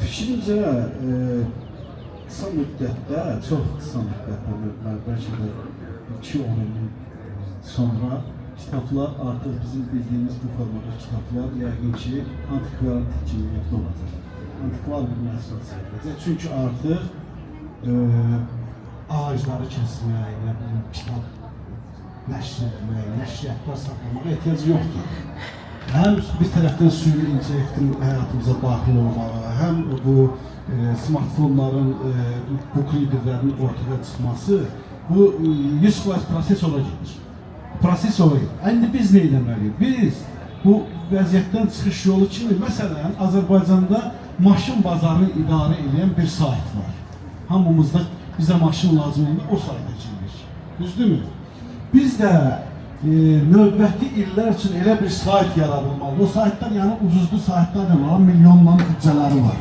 Fikrimcə, qısa müddətdə, çox qısa müddətdə, bəlkə də 2-10 il sonra kitablar artıq bizim bildiyimiz bu formada kitablar yəqin ki, antikvar tikiliyyətdə olacaq. Antikvar bir məhsul çəkiləcək. Çünki artıq ağacları kəsmək, kitab nəşr etmək, nəşriyyatlar saxlamağa ehtiyac yoxdur. Həm bir tərəfdən süni intellektin həyatımıza daxil olmağa, həm bu smartfonların, bu readerlərinin ortaya çıxması, bu 100% proses ola gedir. Proses ola gedir. İndi biz nə etməliyik? Biz bu vəziyyətdən çıxış yolu kimi, məsələn, Azərbaycanda maşın bazarını idarə edən bir sayt var. Hamımızda bizə maşın lazım olanda o sayta giririk. Düzdürmü? Biz də növbəti illər üçün elə bir sayt yaradılmalı. O saytlar yəni ucuzlu saytlar var, milyonların bütçələri var.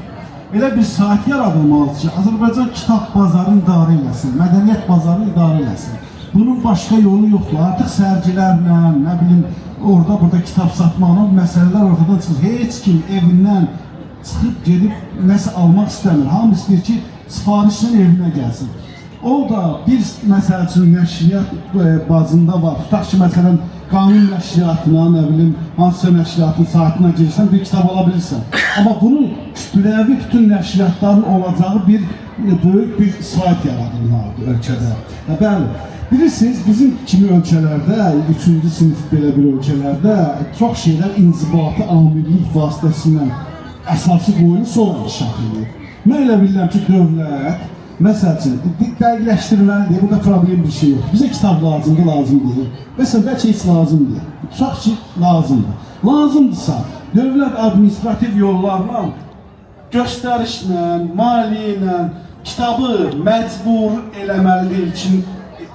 Elə bir sayt yaradılmalıdır ki, Azərbaycan kitab bazarını idarə eləsin, mədəniyyət bazarını idarə eləsin. Bunun başqa yolu yoxdur. Artıq sərgilərlə, nə bilim, orada-burada kitab satmaqla məsələlər ortadan çıxır. Heç kim evindən çıxıb gedib nəsə almaq istəmir. Hamı istəyir ki, sifarişlə evinə gəlsin. O da bir məsəl üçün nəşriyyat bazında var. Tutaq ki, məsələn, qanun nəşriyyatına, nə bilim, hansısa nəşriyyatın saytına girsən, bir kitab ala bilirsən. Amma bunun kütləvi bütün nəşriyyatların olacağı bir böyük bir sayt yaradılmalıdır ölkədə. Bəli, bilirsiniz, bizim kimi ölkələrdə, 3-cü sinif belə bir ölkələrdə çox şeylər inzibati amillik vasitəsilə əsası qoyulur, sonra inkişaf edir. Mən elə bilirəm ki, dövlət, məsəl üçün, dəqiqləşdirməlidir, burada problem bir şey yox. Bizə kitab lazımdır, lazım deyil. Məsələn, bəlkə heç lazım deyil. Tutaq ki, lazımdır. Lazımdırsa, dövlət administrativ yollarla, göstərişlə, maliyyə ilə kitabı məcbur eləməlidir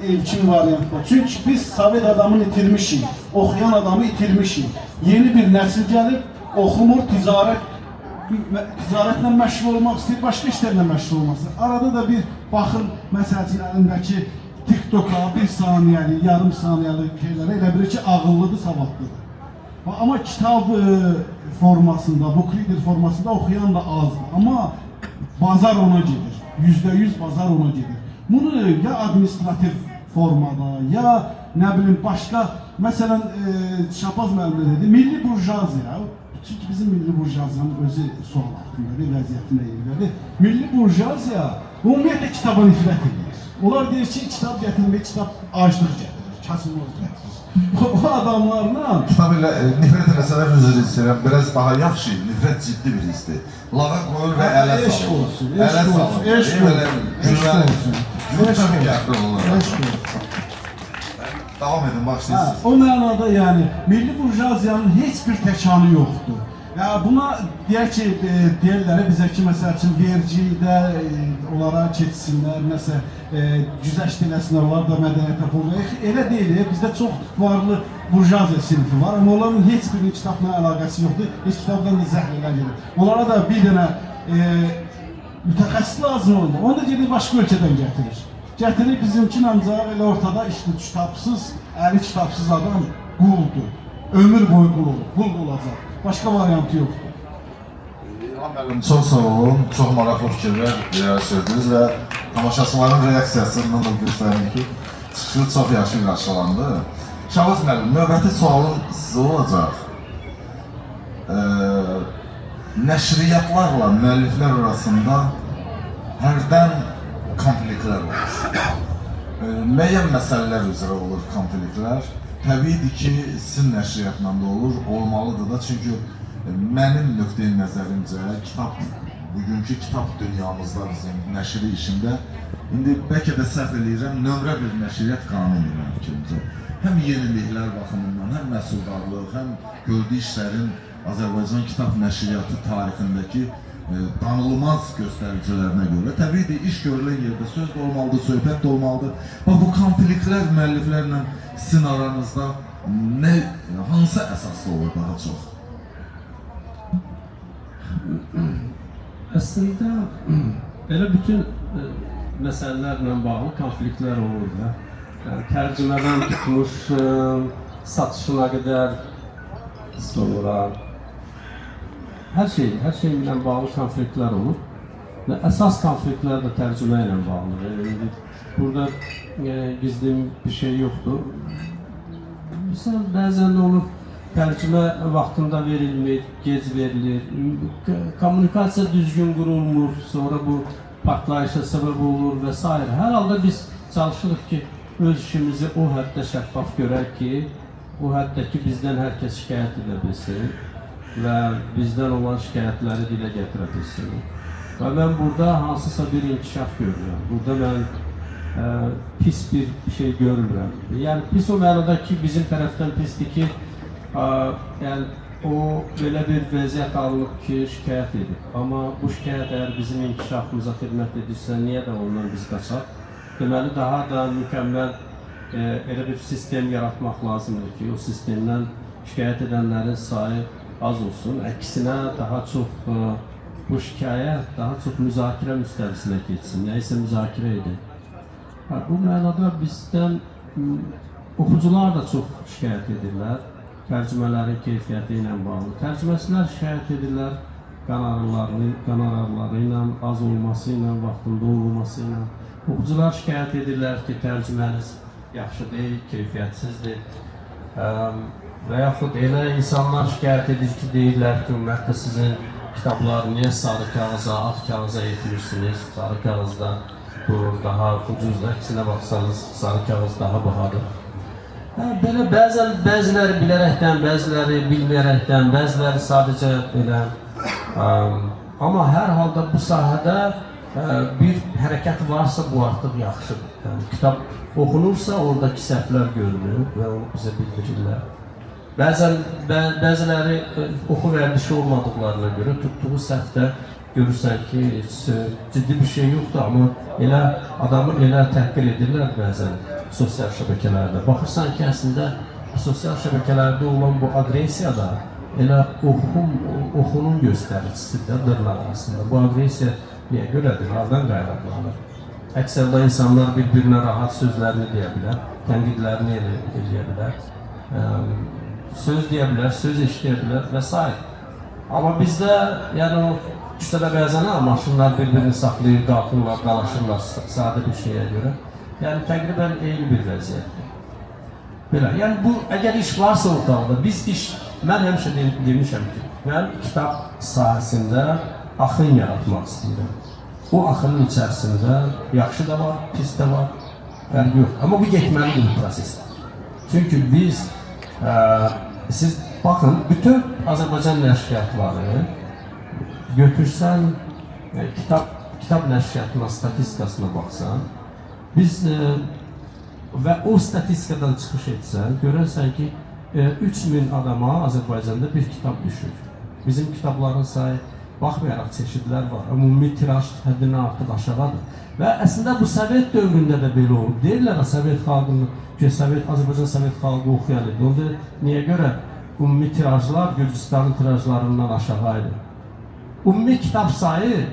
ilkin variantda. Çünki biz Sovet adamını itirmişik, oxuyan adamı itirmişik. Yeni bir nəsil gəlib, oxumur, ticarətlə məşğul olmaq istəyir, başqa işlərlə məşğul olmaq istəyir. Arada da bir baxın, məsəl üçün əlindəki TikTok-a, 1 saniyəli, yarım saniyəli şeylərə elə bilir ki, ağıllıdır, savadlıdır. Amma kitab formasında, book reader formasında oxuyan da azdır. Amma bazar ona gedir, %100 bazar ona gedir. Bunu ya administrativ formada, ya nə bilim başqa, məsələn, Şapaz müəllimə dedi, milli burjuaziya, çünki bizim milli burjuaziyanın özü sual altındadır, vəziyyətinə yerlədir. Milli burjuaziya ümumiyyətlə kitaba nifrət edir. Onlar deyir ki, kitab gətirmək, kitab aclıq gətirir, kasınlıq gətirir. O adamlarla... Kitab ilə nifrət eləsələr üzr istəyirəm, biraz daha yaxşı, nifrət ciddi bir hisdir. Lağa qoyur və ələ salır. Eşq olsun, Ələ salır. eşq olsun. Davam edin, başlayırsınız. O mənada yəni, milli burjuaziyanın heç bir təkanı yoxdur. Buna deyək ki, deyirlər bizə ki, məsəl üçün vergidə onlara keçsinlər, nəsə güzəşt eləsinlər, onlar da mədəniyyətə qollayır. Elə deyil, bizdə çox varlı burjuaziya sinifi var, amma onların heç birinin kitabla əlaqəsi yoxdur, heç kitabdan da zəhlələr gelir. Onlara da bir dənə mütəxəssis lazım oldu. Onu da gedib başqa ölkədən gətirir. Gətirir bizimkin ancaq elə ortada işli kitabsız, əli kitabsız adam quldur. Ömür boyu qul olur, qul olacaq. Başqa variantı yoxdur. İlham müəllim, çox sağ olun. Çox maraqlı fikirlər sözdünüz və tamaşaçıların reaksiyasından da göstərir ki, çıxışı çox yaxşı qarşılandı. Şahbaz müəllim, növbəti sualım sizə olacaq. Nəşriyyatlarla müəlliflər arasında hərdən konfliktlər olur. Müəyyən məsələlər üzrə olur konfliktlər. Təbiidir ki, sizin nəşriyyatla da olur, olmalıdır da. Çünki mənim nöqteyi nəzərimcə kitab, bugünkü kitab dünyamızda bizim nəşri işində, indi bəlkə də səhv eləyirəm, nömrə bir nəşriyyat qanunu mənim fikrimcə. Həm yeniliklər baxımından, həm məhsuldarlıq, həm gördüyü işlərin Azərbaycan kitab nəşriyyatı tarixindəki danılmaz göstəricilərinə görə. Təbiidir, iş görülən yerdə söz də olmalıdır, söhbət də olmalıdır. Bax, bu konfliktlər müəlliflərlə sizin aranızda hansı əsaslı olur daha çox? Əslində, elə bütün məsələlərlə bağlı konfliktlər olur da. Yəni, tərcümədən tutmuş, satışına qədər, sonra hər şeylə bağlı konfliktlər olur. Və əsas konfliktlər də tərcümə ilə bağlıdır. Yəni, burada gizli bir şey yoxdur. Məsələn, bəzən olur, tərcümə vaxtında verilmir, gec verilir, kommunikasiya düzgün qurulmur, sonra bu partlayışa səbəb olur və s. Hər halda biz çalışırıq ki, öz işimizi o həddə şəffaf görək ki, o həddə ki, bizdən hər kəs şikayət edə bilsin və bizdən olan şikayətləri dilə gətirə bilsin. Və mən burada hansısa bir inkişaf görürəm. Burada mən pis bir şey görürəm. Yəni, pis o mənada ki, bizim tərəfdən pisdir ki, yəni, o belə bir vəziyyət alınıb ki, şikayət edib. Amma bu şikayət əgər bizim inkişafımıza xidmət edirsə, niyə də ondan biz qaçaq? Deməli, daha da mükəmməl elə bir sistem yaratmaq lazımdır ki, o sistemdən şikayət edənlərin sayı az olsun. Əksinə, daha çox bu şikayət daha çox müzakirə müstəvisinə keçsin, nəysə müzakirə edin. Bu mənada bizdən oxucular da çox şikayət edirlər, tərcümələrin keyfiyyəti ilə bağlı. Tərcüməçilər şikayət edirlər qanararları ilə, az olması ilə, vaxtında olmaması ilə. Oxucular şikayət edirlər ki, tərcüməniz yaxşı deyil, keyfiyyətsizdir. Və yaxud elə insanlar şikayət edir ki, deyirlər ki, ümumiyyətlə sizin kitabları niyə sarı kağıza, ağ kağıza yetirirsiniz? Sarı kağızda bu daha ucuzdur, əksinə baxsanız sarı kağız daha bahadır. Belə bəziləri bilərəkdən, bəziləri bilməyərəkdən, bəziləri sadəcə belə. Amma hər halda bu sahədə bir hərəkət varsa bu artıq yaxşıdır. Yəni, kitab oxunursa oradakı səhvlər görünür və onu bizə bildirirlər. Bəziləri oxu vərdişi olmadıqlarına görə tutduğu səhvdə görürsən ki, ciddi bir şey yoxdur, amma adamı elə təhqir edirlər bəzən sosial şəbəkələrdə. Baxırsan ki, əslində sosial şəbəkələrdə olan bu aqressiyada elə oxunun göstəricisidir dırlar arasında. Bu aqressiya niyə görədir, hardan qaynaqlanır? Əksərdə insanlar bir-birinə rahat sözlərini deyə bilər, tənqidlərini eləyə bilər, söz deyə bilər, söz eşidə bilər və s. Amma bizdə, yəni o küçədə bəzən maşınlar bir-birini saxlayır, qalxırlar, dalaşırlar sadə bir şeyə görə. Yəni təqribən eyni bir vəziyyətdir. Belə, yəni bu, əgər iş varsa ortalıqda, mən həmişə demişəm ki, mən kitab sahəsində axın yaratmaq istəyirəm. O axının içərisində yaxşı da var, pis də var, fərqi yox. Amma bu getməlidir bu proses. Çünki siz baxın, bütün Azərbaycan nəşriyyatları götürsən, kitab nəşriyyatına, statistikasına baxsan, və o statistikadan çıxış etsən, görərsən ki, 3000 adama Azərbaycanda bir kitab düşür. Bizim kitabların sayı, baxmayaraq çeşidlər var, ümumi tiraj həddindən artıq aşağıdır. Və əslində bu Sovet dövründə də belə olub. Deyirlər Sovet xalqını, Azərbaycan Sovet xalqı oxuyan idi. Onda niyə görə ümumi tirajlar Gürcüstanın tirajlarından aşağıydı? ümumi kitap sayı,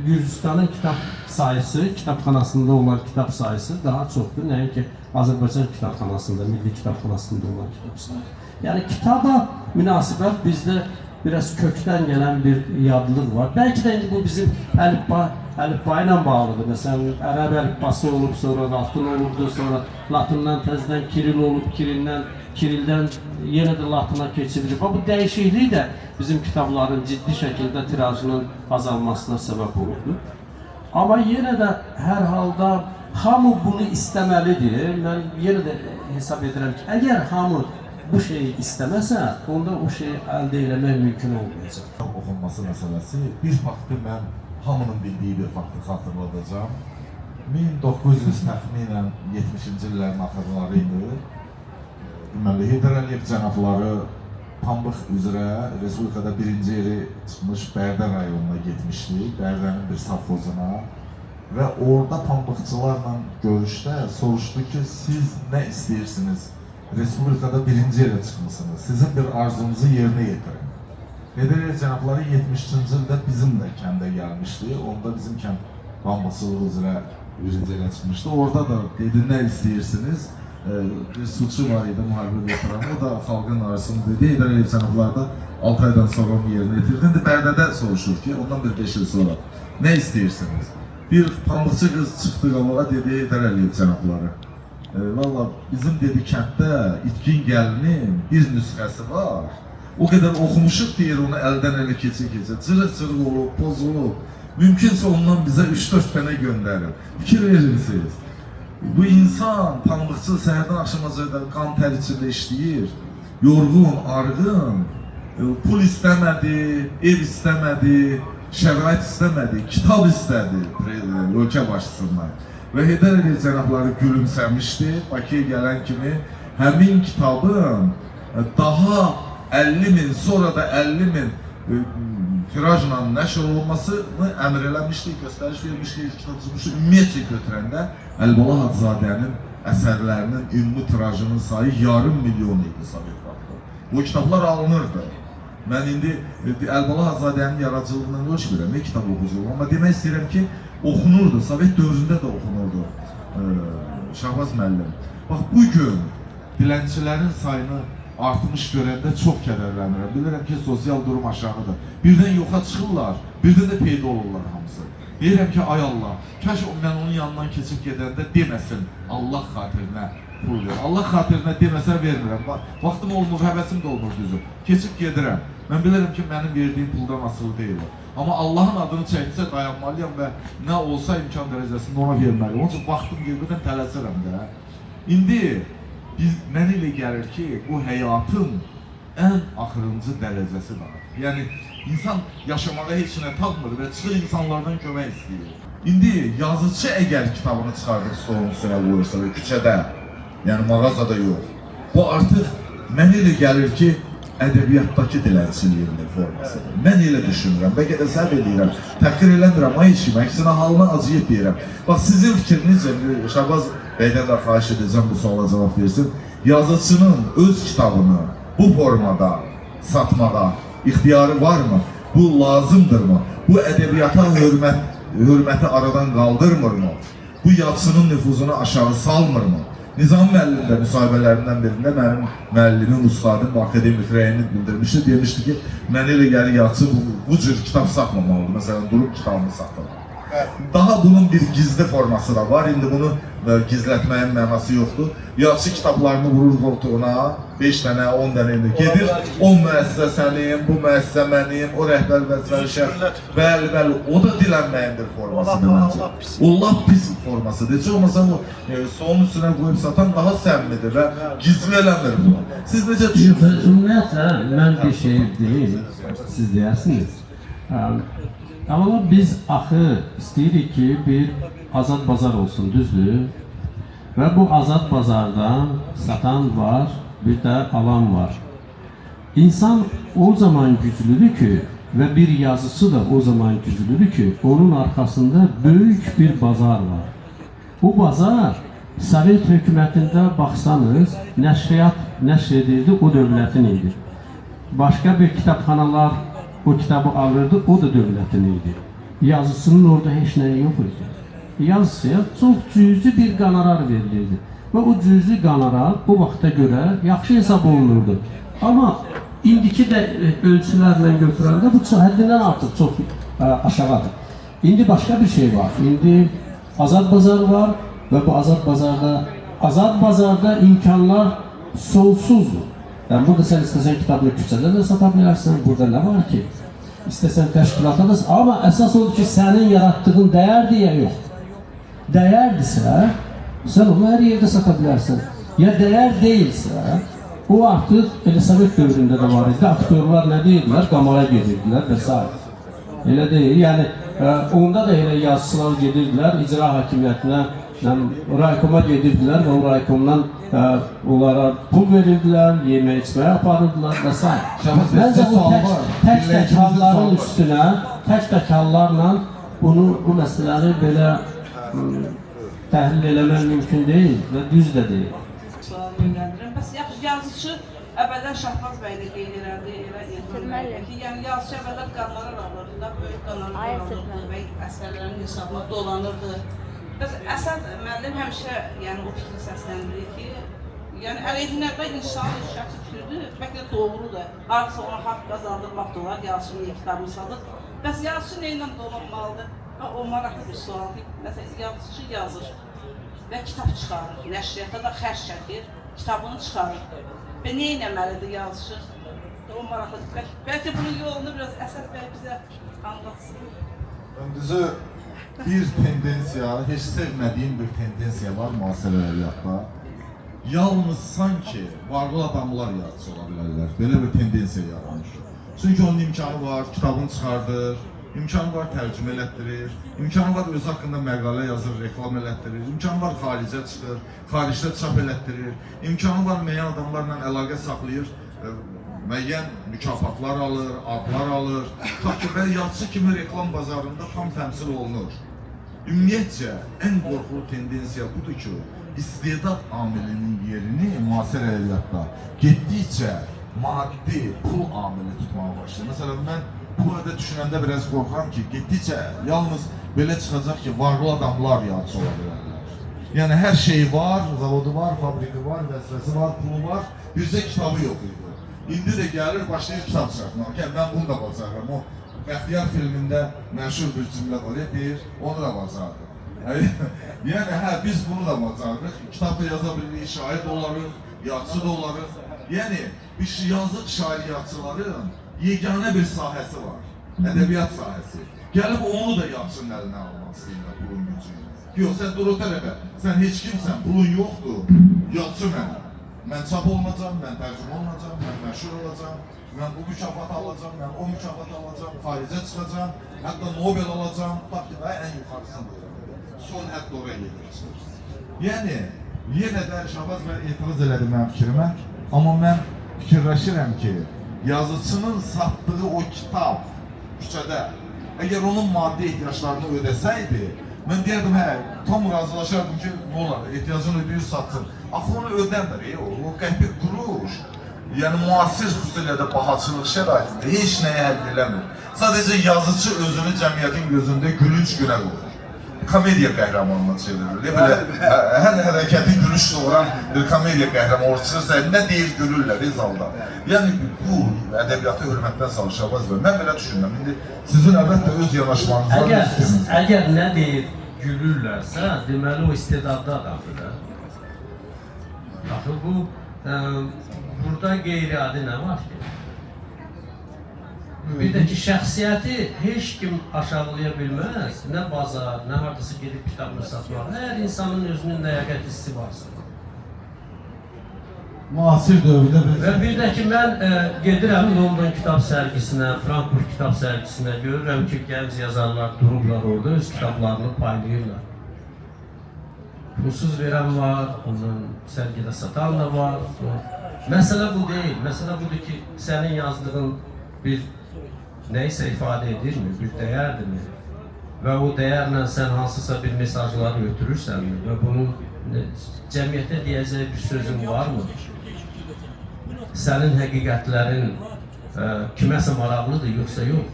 Gürcistanın kitap sayısı, kitabxanasında olan kitap sayısı daha çoxdur. Nəinki Azərbaycan kitabxanasında, milli kitabxanasında olan kitap sayı. Yəni kitaba münasibət bizdə biraz kökten gelen bir yadlıq var. Belki de bu bizim əlifba ilə bağlıdır. Məsələn, ərəb əlifbası olub, sonra latın olubdu, sonra latından təzədən kiril olub, kirildən yenə də latına keçirilib. Bu dəyişiklik də bizim kitabların ciddi şəkildə tirajının azalmasına səbəb olubdu. Amma yenə də hər halda hamı bunu istəməlidir. Mən yenə də hesab edirəm ki, əgər hamı bu şeyi istemezse, onda o şeyi elde eləmək mümkün olmayacaq. Oxunması məsələsi, bir faktı mən hamının bildiyi bir faktı xatırladacağım. 1900 təxminən 70-ci illərin axırları idi. Deməli, Heydər Əliyev cənabları pambıq üzrə Respublikada birinci yeri çıxmış Bərdə rayonuna getmişdi, Bərdənin bir safxozuna. Və orada pambıqçılarla görüşdə soruşdu ki, siz nə istəyirsiniz? Respublikada birinci yerə çıxmışsınız. Sizin bir arzunuzu yerinə yetirin. Heydər Əliyev cənabları 73-cü ildə bizim də kəndə gəlmişdi. Onda bizim kənd pambıqçılığı üzrə birinci yerə çıxmışdı. Orada da dedi, nə istəyirsiniz? Bir suçu var idi, müharibə veteranı. O da xalqın arasını dedi. Heydər Əliyev cənabları da 6 aydan sonra onu yerinə yetirdi. İndi Bərdədə soruşur ki, ondan bir 5 il sonra nə istəyirsiniz? Bir pambıqçı qız çıxdı qabağa, dedi Heydər Əliyev cənabları. Valla bizim dedi kənddə itkin gəlinin bir nüsxəsi var. O qədər oxumuşuq deyir, onu əldən ələ keçə-keçə. Cırıq-cırıq olub, pozulub. Mümkünsə ondan bizə 3-4 dənə göndərin. Fikir verirsiniz. Bu insan, pambıqçı səhərdən axşamacaq qan tər içində işləyir. Yorğun, arğın, pul istəmədi, ev istəmədi, şərait istəmədi, kitab istədi ölkə başçısından. Və Heydər Əliyev cənabları gülümsəmişdi. Bakıya gələn kimi həmin kitabın daha 50.000, sonra da 50.000 tirajla nəşr olunmasını əmr eləmişdi, göstəriş vermişdi, kitabçı ümumiyyətlə götürəndə Əlibala Hacızadənin əsərlərinin ümumi tirajının sayı yarım milyon idi Sovet vaxtı. Bu kitablar alınırdı. Mən indi Əlibala Hacızadənin yaradıcılığından ölçmürəm, ne kitab oxucuğum, amma demək istəyirəm ki, oxunurdu, Sovet dövründə də oxunurdu Şahbaz müəllim. Bax, bugün dilənçilərin sayını artmış görəndə çox kədərlənirəm. Bilirəm ki, sosial durum aşağıdır. Birdən yoxa çıxırlar, birdən də peyda olurlar hamısı. Deyirəm ki, ay Allah, kaş mən onun yanından keçib gedəndə deməsin Allah xatirinə pul ver. Allah xatirinə deməsə vermirəm. Vaxtım olmur, həvəsim də olmur düzüm. Keçib gedirəm. Mən bilirəm ki, mənim verdiyim puldan asılı deyil. Amma Allahın adını çəksə dayanmalıyam və nə olsa imkan dərəcəsində ona verməliyim. Onun üçün vaxtım gəlmədən tələsirəm də. İndi mənə elə gəlir ki, bu həyatın ən axırıncı dərəcəsi var. Yəni, insan yaşamağa heç nə tapmır və çıxır insanlardan kömək istəyir. İndi yazıcı əgər kitabını çıxardıq stolun üstünə qoyursa və küçədə, yəni mağazada yox, bu artıq mənə elə gəlir ki, ədəbiyyatdakı dilənçiliyin bir formasıdır. Mən elə düşünürəm, bəlkə də səhv edirəm, təqdir eləmirəm, ay işim, əksinə halına acıyıb deyirəm. Bax, sizin fikriniz, Şahbaz bəydən də xahiş edəcəm, bu suala cavab versin. Yazıcının öz kitabını bu formada satmada ixtiyarı varmı? Bu lazımdırmı? Bu ədəbiyyata hörməti aradan qaldırmırmı? Bu yazısının nüfuzunu aşağı salmırmı? Nizam müəllim də müsahibələrindən birində mənim müəllimim, ustadım, akademik rəyini bildirmişdi. Demişdi ki, mən elə gəlir yazıcı bu cür kitab satmamalıdır. Məsələn, durub kitabını satır. Daha bunun bir gizli forması da var. İndi bunu gizlətməyin mənası yoxdur. Yazıcı kitablarını vurur qoltuğuna, 5 dənə, 10 dənə indi gedir. O müəssisə sənin, bu müəssisə mənim, o rəhbər vəzifəli şəxs. Bəli, o da dilənməyin bir formasıdır məncə. O lap pis formasıdır. Heç olmasa bu sonun üstünə qoyub satan daha səmmidir və gizli eləmir bunu. Siz necə düşünürsünüz? Ümumiyyətlə, mən bir şey deyil, siz deyərsiniz. Amma biz axı istəyirik ki, bir azad bazar olsun, düzdür? Və bu azad bazardan satan var, bir də alan var. İnsan o zaman güclüdür ki, və bir yazıcı da o zaman güclüdür ki, onun arkasında böyük bir bazar var. Bu bazar, Sovet hökumətində baxsanız, nəşriyyat nəşr edirdi, o dövlətin idi. Başqa bir kitabxanalar o kitabı alırdı, o da dövlətin idi. Yazısının orada heç nəyi yox idi. Yazısıya çox cüzi bir qonorar verilirdi. Və o cüzi qonorar o vaxta görə yaxşı hesab olunurdu. Amma indiki də ölçülərlə götürəndə bu həddindən artıq çox aşağıdır. İndi başqa bir şey var. İndi azad bazar var və bu azad bazarda imkanlar sonsuzdur. Yəni burada sən istəsən kitabını küçədə də sata bilərsən. Burada nə var ki? İstəsən təşkilata da, amma əsas odur ki, sənin yaratdığın dəyər deyə yox. Dəyərdirsə, sən onu hər yerdə sata bilərsən. Ya dəyər deyilsə, o artıq elə Sovet dövründə də var idi. Aktyorlar nə deyirdilər? Qamara gedirdilər və s. Elə deyil. Yəni, onda da elə yazıçılar gedirdilər, icra hakimiyyətinə, raykoma gedirdilər və o raykomdan onlara pul verirdilər, yemək içməyə aparırdılar və s. Məncə bu tək halların üstünə, tək hallarla bu məsələləri belə təhlil eləmək mümkün deyil və düz də deyil. Sual yönləndirirəm. Bəs yazıcı əvvəldən Şahbaz bəylə qeyd elədi, ki, yəni yazıcı əvvəldən qanunlar alırdı da, böyük qanunlar alırdı və əsərlərin hesabına dolanırdı. Bəs Əsəd müəllim həmişə o fikri səsləndirir ki, yəni əleyhinlərdə insanın şəxsi fikridir, bəlkə də doğrudur. Artıq ona haqq qazandırmaq da olar, yazıcının kitabını satır. Bəs yazıcı nə ilə dolanmalıdır? O maraqlı bir sualdır. Məsələn, yazıcı yazır və kitab çıxarır, nəşriyyata da xərc çəkir, kitabını çıxarır. Və nə etməlidir yazıcı? O maraqlıdır. Bəlkə bunun yolunu biraz Əsəd bəy bizə anlatsın. Düzü bir tendensiya, heç sevmədiyim bir tendensiya var müasir ədəbiyyatda. Yalnız sanki varlı adamlar yazıcı ola bilərlər. Belə bir tendensiya yaranır. Çünki onun imkanı var, kitabını çıxardır, imkanı var tərcümə elətdirir, imkanı var öz haqqında məqalə yazır, reklam elətdirir, imkanı var xaricə çıxır, xaricdə çap elətdirir, imkanı var müəyyən adamlarla əlaqə saxlayır, müəyyən mükafatlar alır, adlar alır, ta ki və yazıcı kimi reklam bazarında tam təmsil olunur. Ümumiyyətcə, ən qorxulu tendensiya budur ki, istedad amilinin yerini müasir ədəbiyyatda getdikcə maddi pul amili tutmağa başlayır. Məsələn, mən bu arada düşünəndə biraz qorxuram ki, getdikcə yalnız belə çıxacaq ki, varlı adamlar yazıcı ola bilərlər. Yəni, hər şey var, zavodu var, fabriki var, vəzifəsi var, pulu var, bircə kitabı yox idi. İndi də gəlir, başlayır kitab çıxartmaq. Mən bunu da bacarıram. O Bəxtiyar filmində məşhur bir cümlə var, deyir, onu da bacardım. Yəni, biz bunu da bacarırıq, kitab da yaza bilirik, şair də olarıq, yazıcı da olarıq. Yəni, yazıq şair-yazıçıların yeganə bir sahəsi var, ədəbiyyat sahəsi. Gəlib onu da yazıcının əlinə almaq istəyirlər pulun gücü. Yox, sən dur o tərəfə, sən heç kimsən, pulun yoxdur, yazıcı mənə. Mən çap olunacam, mən tərcümə olunacam, mən məşhur olacam, mən bu mükafatı alacam, mən o mükafatı alacam, xaricə çıxacam, hətta Nobel alacam, bax ki, ən yuxarısında. Son hətta oraya gedir. Yəni, yenə də Şahbaz bəy etiraz elədi mənim fikrimə, amma mən fikirləşirəm ki, yazıcının satdığı o kitab küçədə, əgər onun maddi ehtiyaclarını ödəsəydi, mən deyərdim, tam razılaşardım ki, nə olar, ehtiyacını ödəyir, satsın. Axı onu ödəmir, o qəpik quruş. Yəni, müasir xüsusilə də bahaçılıq şəraitində heç nəyə həll eləmir. Sadəcə yazıcı özünü cəmiyyətin gözündə gülünç günə qoyur. Komediya qəhrəmanına çevrilir. Hər hərəkəti gülüş doğuran bir komediya qəhrəmanı ortasırsa, nə deyir gülürlər zalda. Yəni, bu ədəbiyyatı hörmətdən salır Şahbaz bəy. Mən belə düşünürəm. İndi sizin əlbəttə öz yanaşmanızdan Əgər nə deyir gülürlərsə, deməli o istedadlı adamdır da. Baxın, burada qeyri-adi nə var ki? Bir də ki, şəxsiyyəti heç kim aşağılaya bilməz. Nə bazar, nə hardasa gedib kitabını satmaq. Hər insanın özünün ləyaqət hissi varsa. Müasir dövrdə Və bir də ki, mən gedirəm London kitab sərgisinə, Frankfurt kitab sərgisinə, görürəm ki, gənc yazarlar dururlar orada, öz kitablarını paylayırlar. Pulsuz verən var, ondan sərgidə satan da var. Məsələ bu deyil, məsələ budur ki, sənin yazdığın bir neysə ifadə edirmi, bir dəyərdirmi? Və o dəyərlə sən hansısa bir mesajları ötürürsənmi? Və bunun cəmiyyətə deyəcək bir sözün varmı? Sənin həqiqətlərin kiməsə maraqlıdır, yoxsa yox.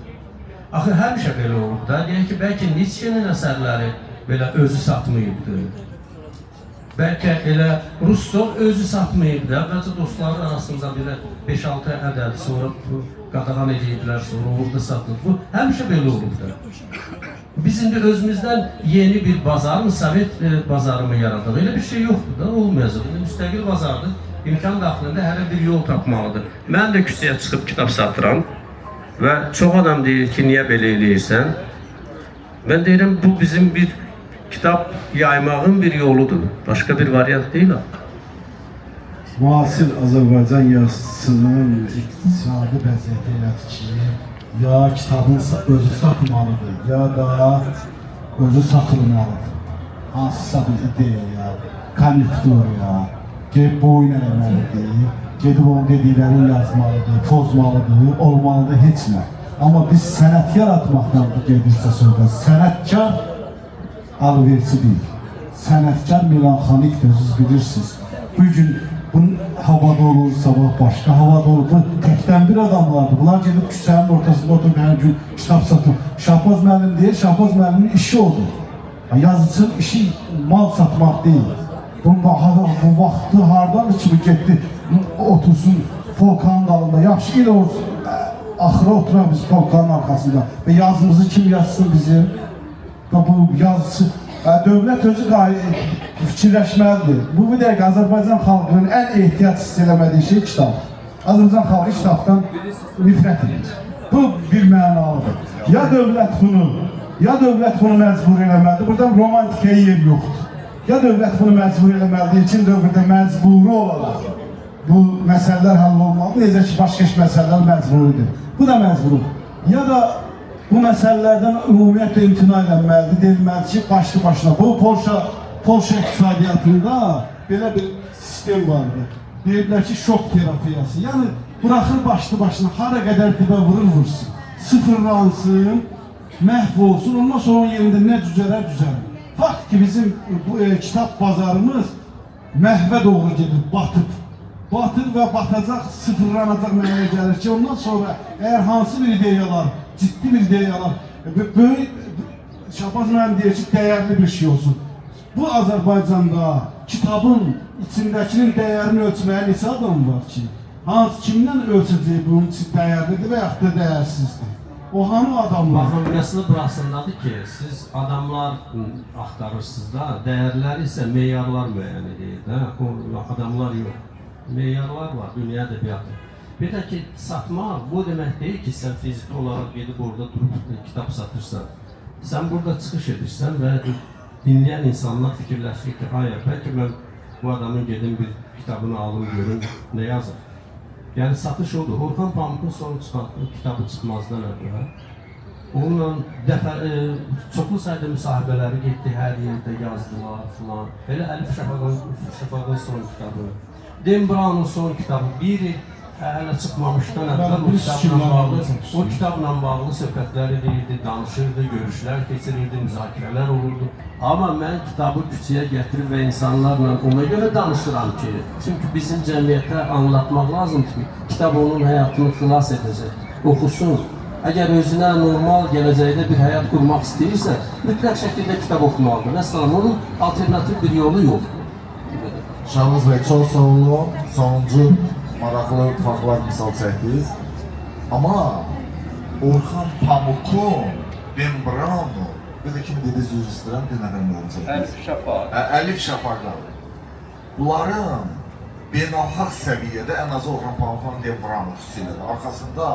Axı həmişə belə olub da, deyək ki, bəlkə Nietzsche'nin əsərləri belə özü satmayıbdır. Bəlkə elə Russo özü satmayıb da, bəlkə dostları arasında belə 5-6 ədəd sonra qadağan ediblər, sonra orada satılır. Bu həmişə belə olub da. Biz indi özümüzdən yeni bir bazar mı, Sovet bazarı mı yaradıq? Elə bir şey yoxdur da, olmayacaq. Müstəqil bazardır, imkan daxilində hər bir yol tapmalıdır. Mən də küçəyə çıxıb kitab satıram və çox adam deyir ki, niyə belə eləyirsən? Mən deyirəm, bu bizim bir kitab yaymağın bir yoludur. Başqa bir variant deyil. Müasir Azərbaycan yazısının iqtisadi vəziyyəti elədir ki, ya kitabın özü satılmalıdır, ya da özü satılmalıdır. Hansısa bir ideya, konjüktura, gedib boyun eləməlidir, gedib onun dediklərini yazmalıdır, pozmalıdır, olmalıdır, heç nə. Amma biz sənət yaratmaqdan gedirsə söhbət, sənətkar alverçi deyil, sənətkar melanxolikdir, siz bilirsiniz. Bugün bunun havada olur, sabah başqa havada olur. Bu təkdən bir adamlardır. Bunlar gedib küçənin ortasında oturub hər gün kitab satır. Şahbaz müəllim deyir, Şahbaz müəllimin işi odur. Yazıcının işi mal satmaq deyil. Bu vaxtı hardan kimi getdi, otursun polkanın dalında. Yaxşı il olsun, axıra oturaq biz polkanın arxasında. Və yazımızı kim yazsın bizim? Bu yazısı, dövlət özü fikirləşməlidir. Bu bir dəqiqə Azərbaycan xalqının ən ehtiyac hiss eləmədiyi şey kitab. Azərbaycan xalqı kitabdan nifrət edir. Bu bir mənalıdır. Ya dövlət bunu məcbur eləməlidir. Buradan romantikaya yer yoxdur. Ya dövlət bunu məcbur eləməlidir, için dövrdə məcburi olaraq bu məsələlər həll olmalıdır. Necə ki, başqa məsələlər məcburidir. Bu da məcburi. Ya da bu məsələlərdən ümumiyyətlə imtina edilməlidir, deyilməlidir ki, başlı başına. Bu Polşa iqtisadiyyatında belə bir sistem vardır. Deyirlər ki, şok terapiyası. Yəni, bıraxır başlı başına, hara qədər dibə vursun. Sıfırlansın, məhv olsun, ondan sonra onun yerində nə düzələr. Fakt ki, bizim kitab bazarımız məhvə doğru gedir, batır və batacaq, sıfırlanacaq mənəyə gəlir ki, ondan sonra əgər hansı bir ideyalar, ciddi bir ideyalar, böyük Şahbaz müəllim deyir ki, dəyərli bir şey olsun. Bu Azərbaycanda kitabın içindəkinin dəyərini ölçməyə neçə adam var ki, kimdən ölçəcək bunun için dəyərlidir və yaxud da dəyərsizdir? O hanı adamlar? Baxın, məsələ burasındadır ki, siz adamlar axtarırsınız da, dəyərləri isə meyarlar müəyyən edir də, adamlar yox. Meyarlar var, dünya ədəbiyyatı. Bir də ki, satmaq bu demək deyil ki, sən fiziki olaraq gedib orada durub kitab satırsan. Sən burada çıxış edirsən və dinləyən insanlar fikirləşir ki, hayır, bəlkə mən bu adamın gedim bir kitabını alım, görüm, nə yazır? Yəni, satış odur. Orxan Pamuk'un son kitabı çıxmazdan əvvəl. Onunla çoxlu sayda müsahibələri getdi, hər yerdə yazdılar filan. Elə Əlif Şafaqın son kitabı, Dan Brown'un son kitabı, bir il hələ çıxmamışdan əvvəl o kitabla bağlı söhbətlər edirdi, danışırdı, görüşlər keçirirdi, müzakirələr olurdu. Amma mən kitabı küçəyə gətirib və insanlarla ona görə danışıram ki, çünki bizim cəmiyyətə anlatmaq lazımdır ki, kitab onun həyatını xilas edəcək, oxusun. Əgər özünə normal gələcəkdə bir həyat qurmaq istəyirsə, mütləq şəkildə kitab oxumalıdır. Məsələn, onun alternativ bir yolu yoxdur. Şahbaz bəy, çox sağ olun. Sonuncu maraqlı faktlar misal çəkdiniz. Amma Orxan Pamuk'un, Dan Brown'un, bir də kimi dediniz, üzr istəyirəm, bir nəfər müəllim çəkdiniz. Əlif Şafaqın. Bunların beynəlxalq səviyyədə ən azı Orxan Pamuk'un, Dan Brown'un xüsusilə arxasında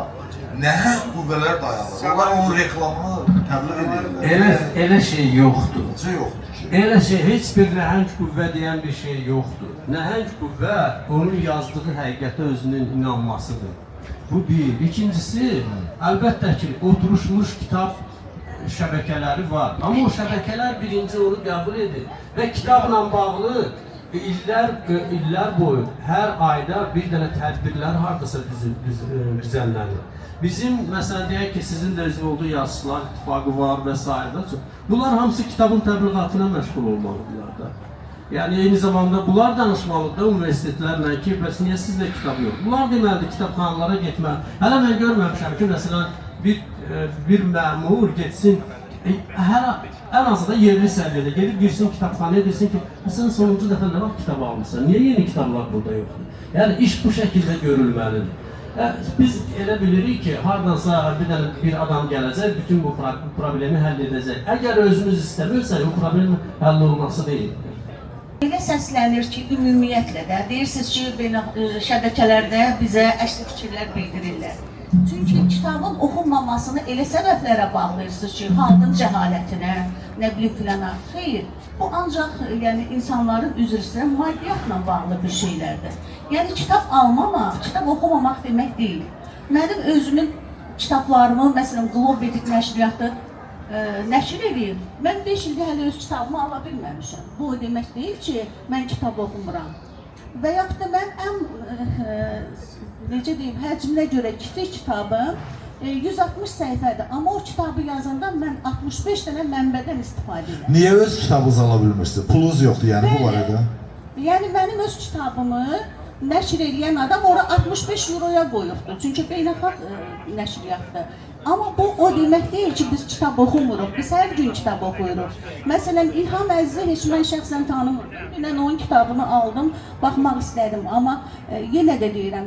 nəhəng qüvvələr dayanır. Onlar onun reklamını təbliğ edirlər. Elə şey yoxdur. Necə yoxdur ki? Elə şey, heç bir nəhəng qüvvə deyən bir şey yoxdur. Nəhəng qüvvə onun yazdığı həqiqətə özünün inanmasıdır. Bu bir. İkincisi, əlbəttə ki, oturuşmuş kitab şəbəkələri var. Amma o şəbəkələr birinci onu qəbul edir. Və kitabla bağlı illər boyu hər ayda bir dənə tədbirlər hardasa düzənlənir. Bizim, məsələn, deyək ki, sizin də özü olduğu yazıçılar ittifaqı var və s. Bunlar hamısı kitabın təbliğatına məşğul olmalıdırlar da. Yəni eyni zamanda bunlar danışmalıdır universitetlərlə ki, bəs niyə sizdə kitab yox? Bunlar deməlidir, kitabxanalara getməli. Hələ mən görməmişəm ki, məsələn, bir məmur getsin, ən azından yerli səviyyədə gedib girsin kitabxanaya desin ki, sən sonuncu dəfə nə vaxt kitab almışsan, niyə yeni kitablar burada yoxdur? Yəni iş bu şəkildə görülməlidir. Biz elə bilirik ki, hardansa bir adam gələcək, bütün bu problemi həll edəcək. Əgər özünüz istəmirsək, bu problemin həll olması deyil. Elə səslənir ki, ümumiyyətlə də deyirsiniz ki, şəbəkələrdə bizə əksli fikirlər bildirirlər. Çünki kitabın oxunmamasını elə səbəblərə bağlayırsınız ki, xalqın cəhalətinə, nə bilim filana. Xeyr, bu ancaq yəni, insanların üzr istəyən maddiyyatla bağlı bir şeylərdir. Yəni kitab almamaq, kitab oxumamaq demək deyil. Mənim özümün kitablarımı, məsələn, Glob Edik nəşriyyatı nəşr edeyim. Mən 5 ildə hələ öz kitabımı ala bilməmişəm. Bu demək deyil ki, mən kitab oxumuram. Və yaxud da mən necə deyim, həcminə görə kiçik kitabım 160 səhifədir. Amma o kitabı yazanda mən 65 dənə mənbədən istifadə edirəm. Niyə öz kitabınızı ala bilmirsiniz? Pulunuz yoxdur yəni bu barədə? Yəni mənim öz kitabımı nəşr edən adam ora 65 euroya qoyubdur. Çünki beynəlxalq nəşriyyatdır. Amma bu o demək deyil ki, biz kitab oxumuruq. Biz hər gün kitab oxuyuruq. Məsələn, İlham Əzizi heç mən şəxsən tanımıram. Dünən onun kitabını aldım, baxmaq istədim. Amma yenə də deyirəm,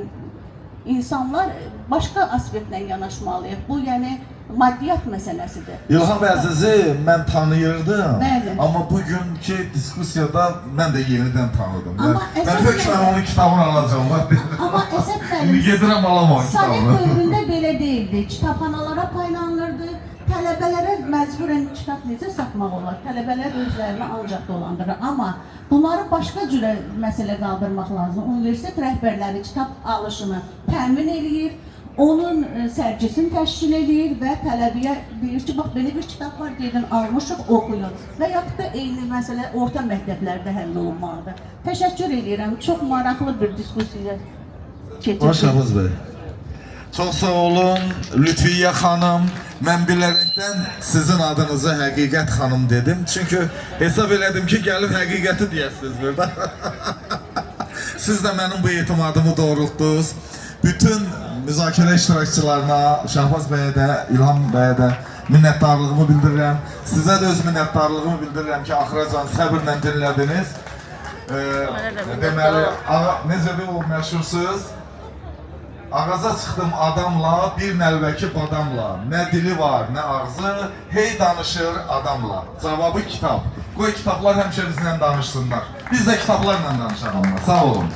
insanlar başqa aspektlə yanaşmalıyıq. Bu, yəni, maddiyyat məsələsidir. İlham Əzizi mən tanıyırdım, Bəli. amma bugünkü diskusiyada mən də yenidən tanıdım. Amma Mən hökmən onun kitabını alacağım. Amma Əsəd İndi müəllim, gedirəm alamam Sovet kitabını. dövründə belə deyildi. Kitabxanalara paylanılırdı. Tələbələrə məcburən kitab necə satmaq olar? Tələbələr özlərini ancaq dolandırır. Amma bunları başqa cürə məsələ qaldırmaq lazım. Universitet rəhbərləri kitab alışını təmin eləyir, onun sərgisini təşkil edir və tələbəyə deyir ki, bax, belə bir kitab var, gedin, almışıq, oxuyun. Və yaxud da eyni məsələ orta məktəblərdə həll olunmalıdır. Təşəkkür edirəm, çox maraqlı bir diskusiya keçirdik. Başağız bəy. Çox sağ olun, Lütfiyyə xanım. Mən bilərəkdən sizin adınızı Həqiqət xanım dedim. Çünki hesab elədim ki, gəlib həqiqəti deyəsiniz burada. Siz də mənim bu etimadımı doğrultdunuz. Bütün müzakirə iştirakçılarına, Şahbaz bəyə də, İlham bəyə də minnətdarlığımı bildirirəm. Sizə də öz minnətdarlığımı bildirirəm ki, axıracan səbirlə dinlədiniz. Deməli, necədir o məşhursuz? Ağaza çıxdım adamla, bir nəlbəki badamla. Nə dili var, nə ağzı, hey danışır adamla. Cavabı kitab. Qoy kitablar həmişə bizlə danışsınlar. Biz də kitablarla danışalım. Sağ olun.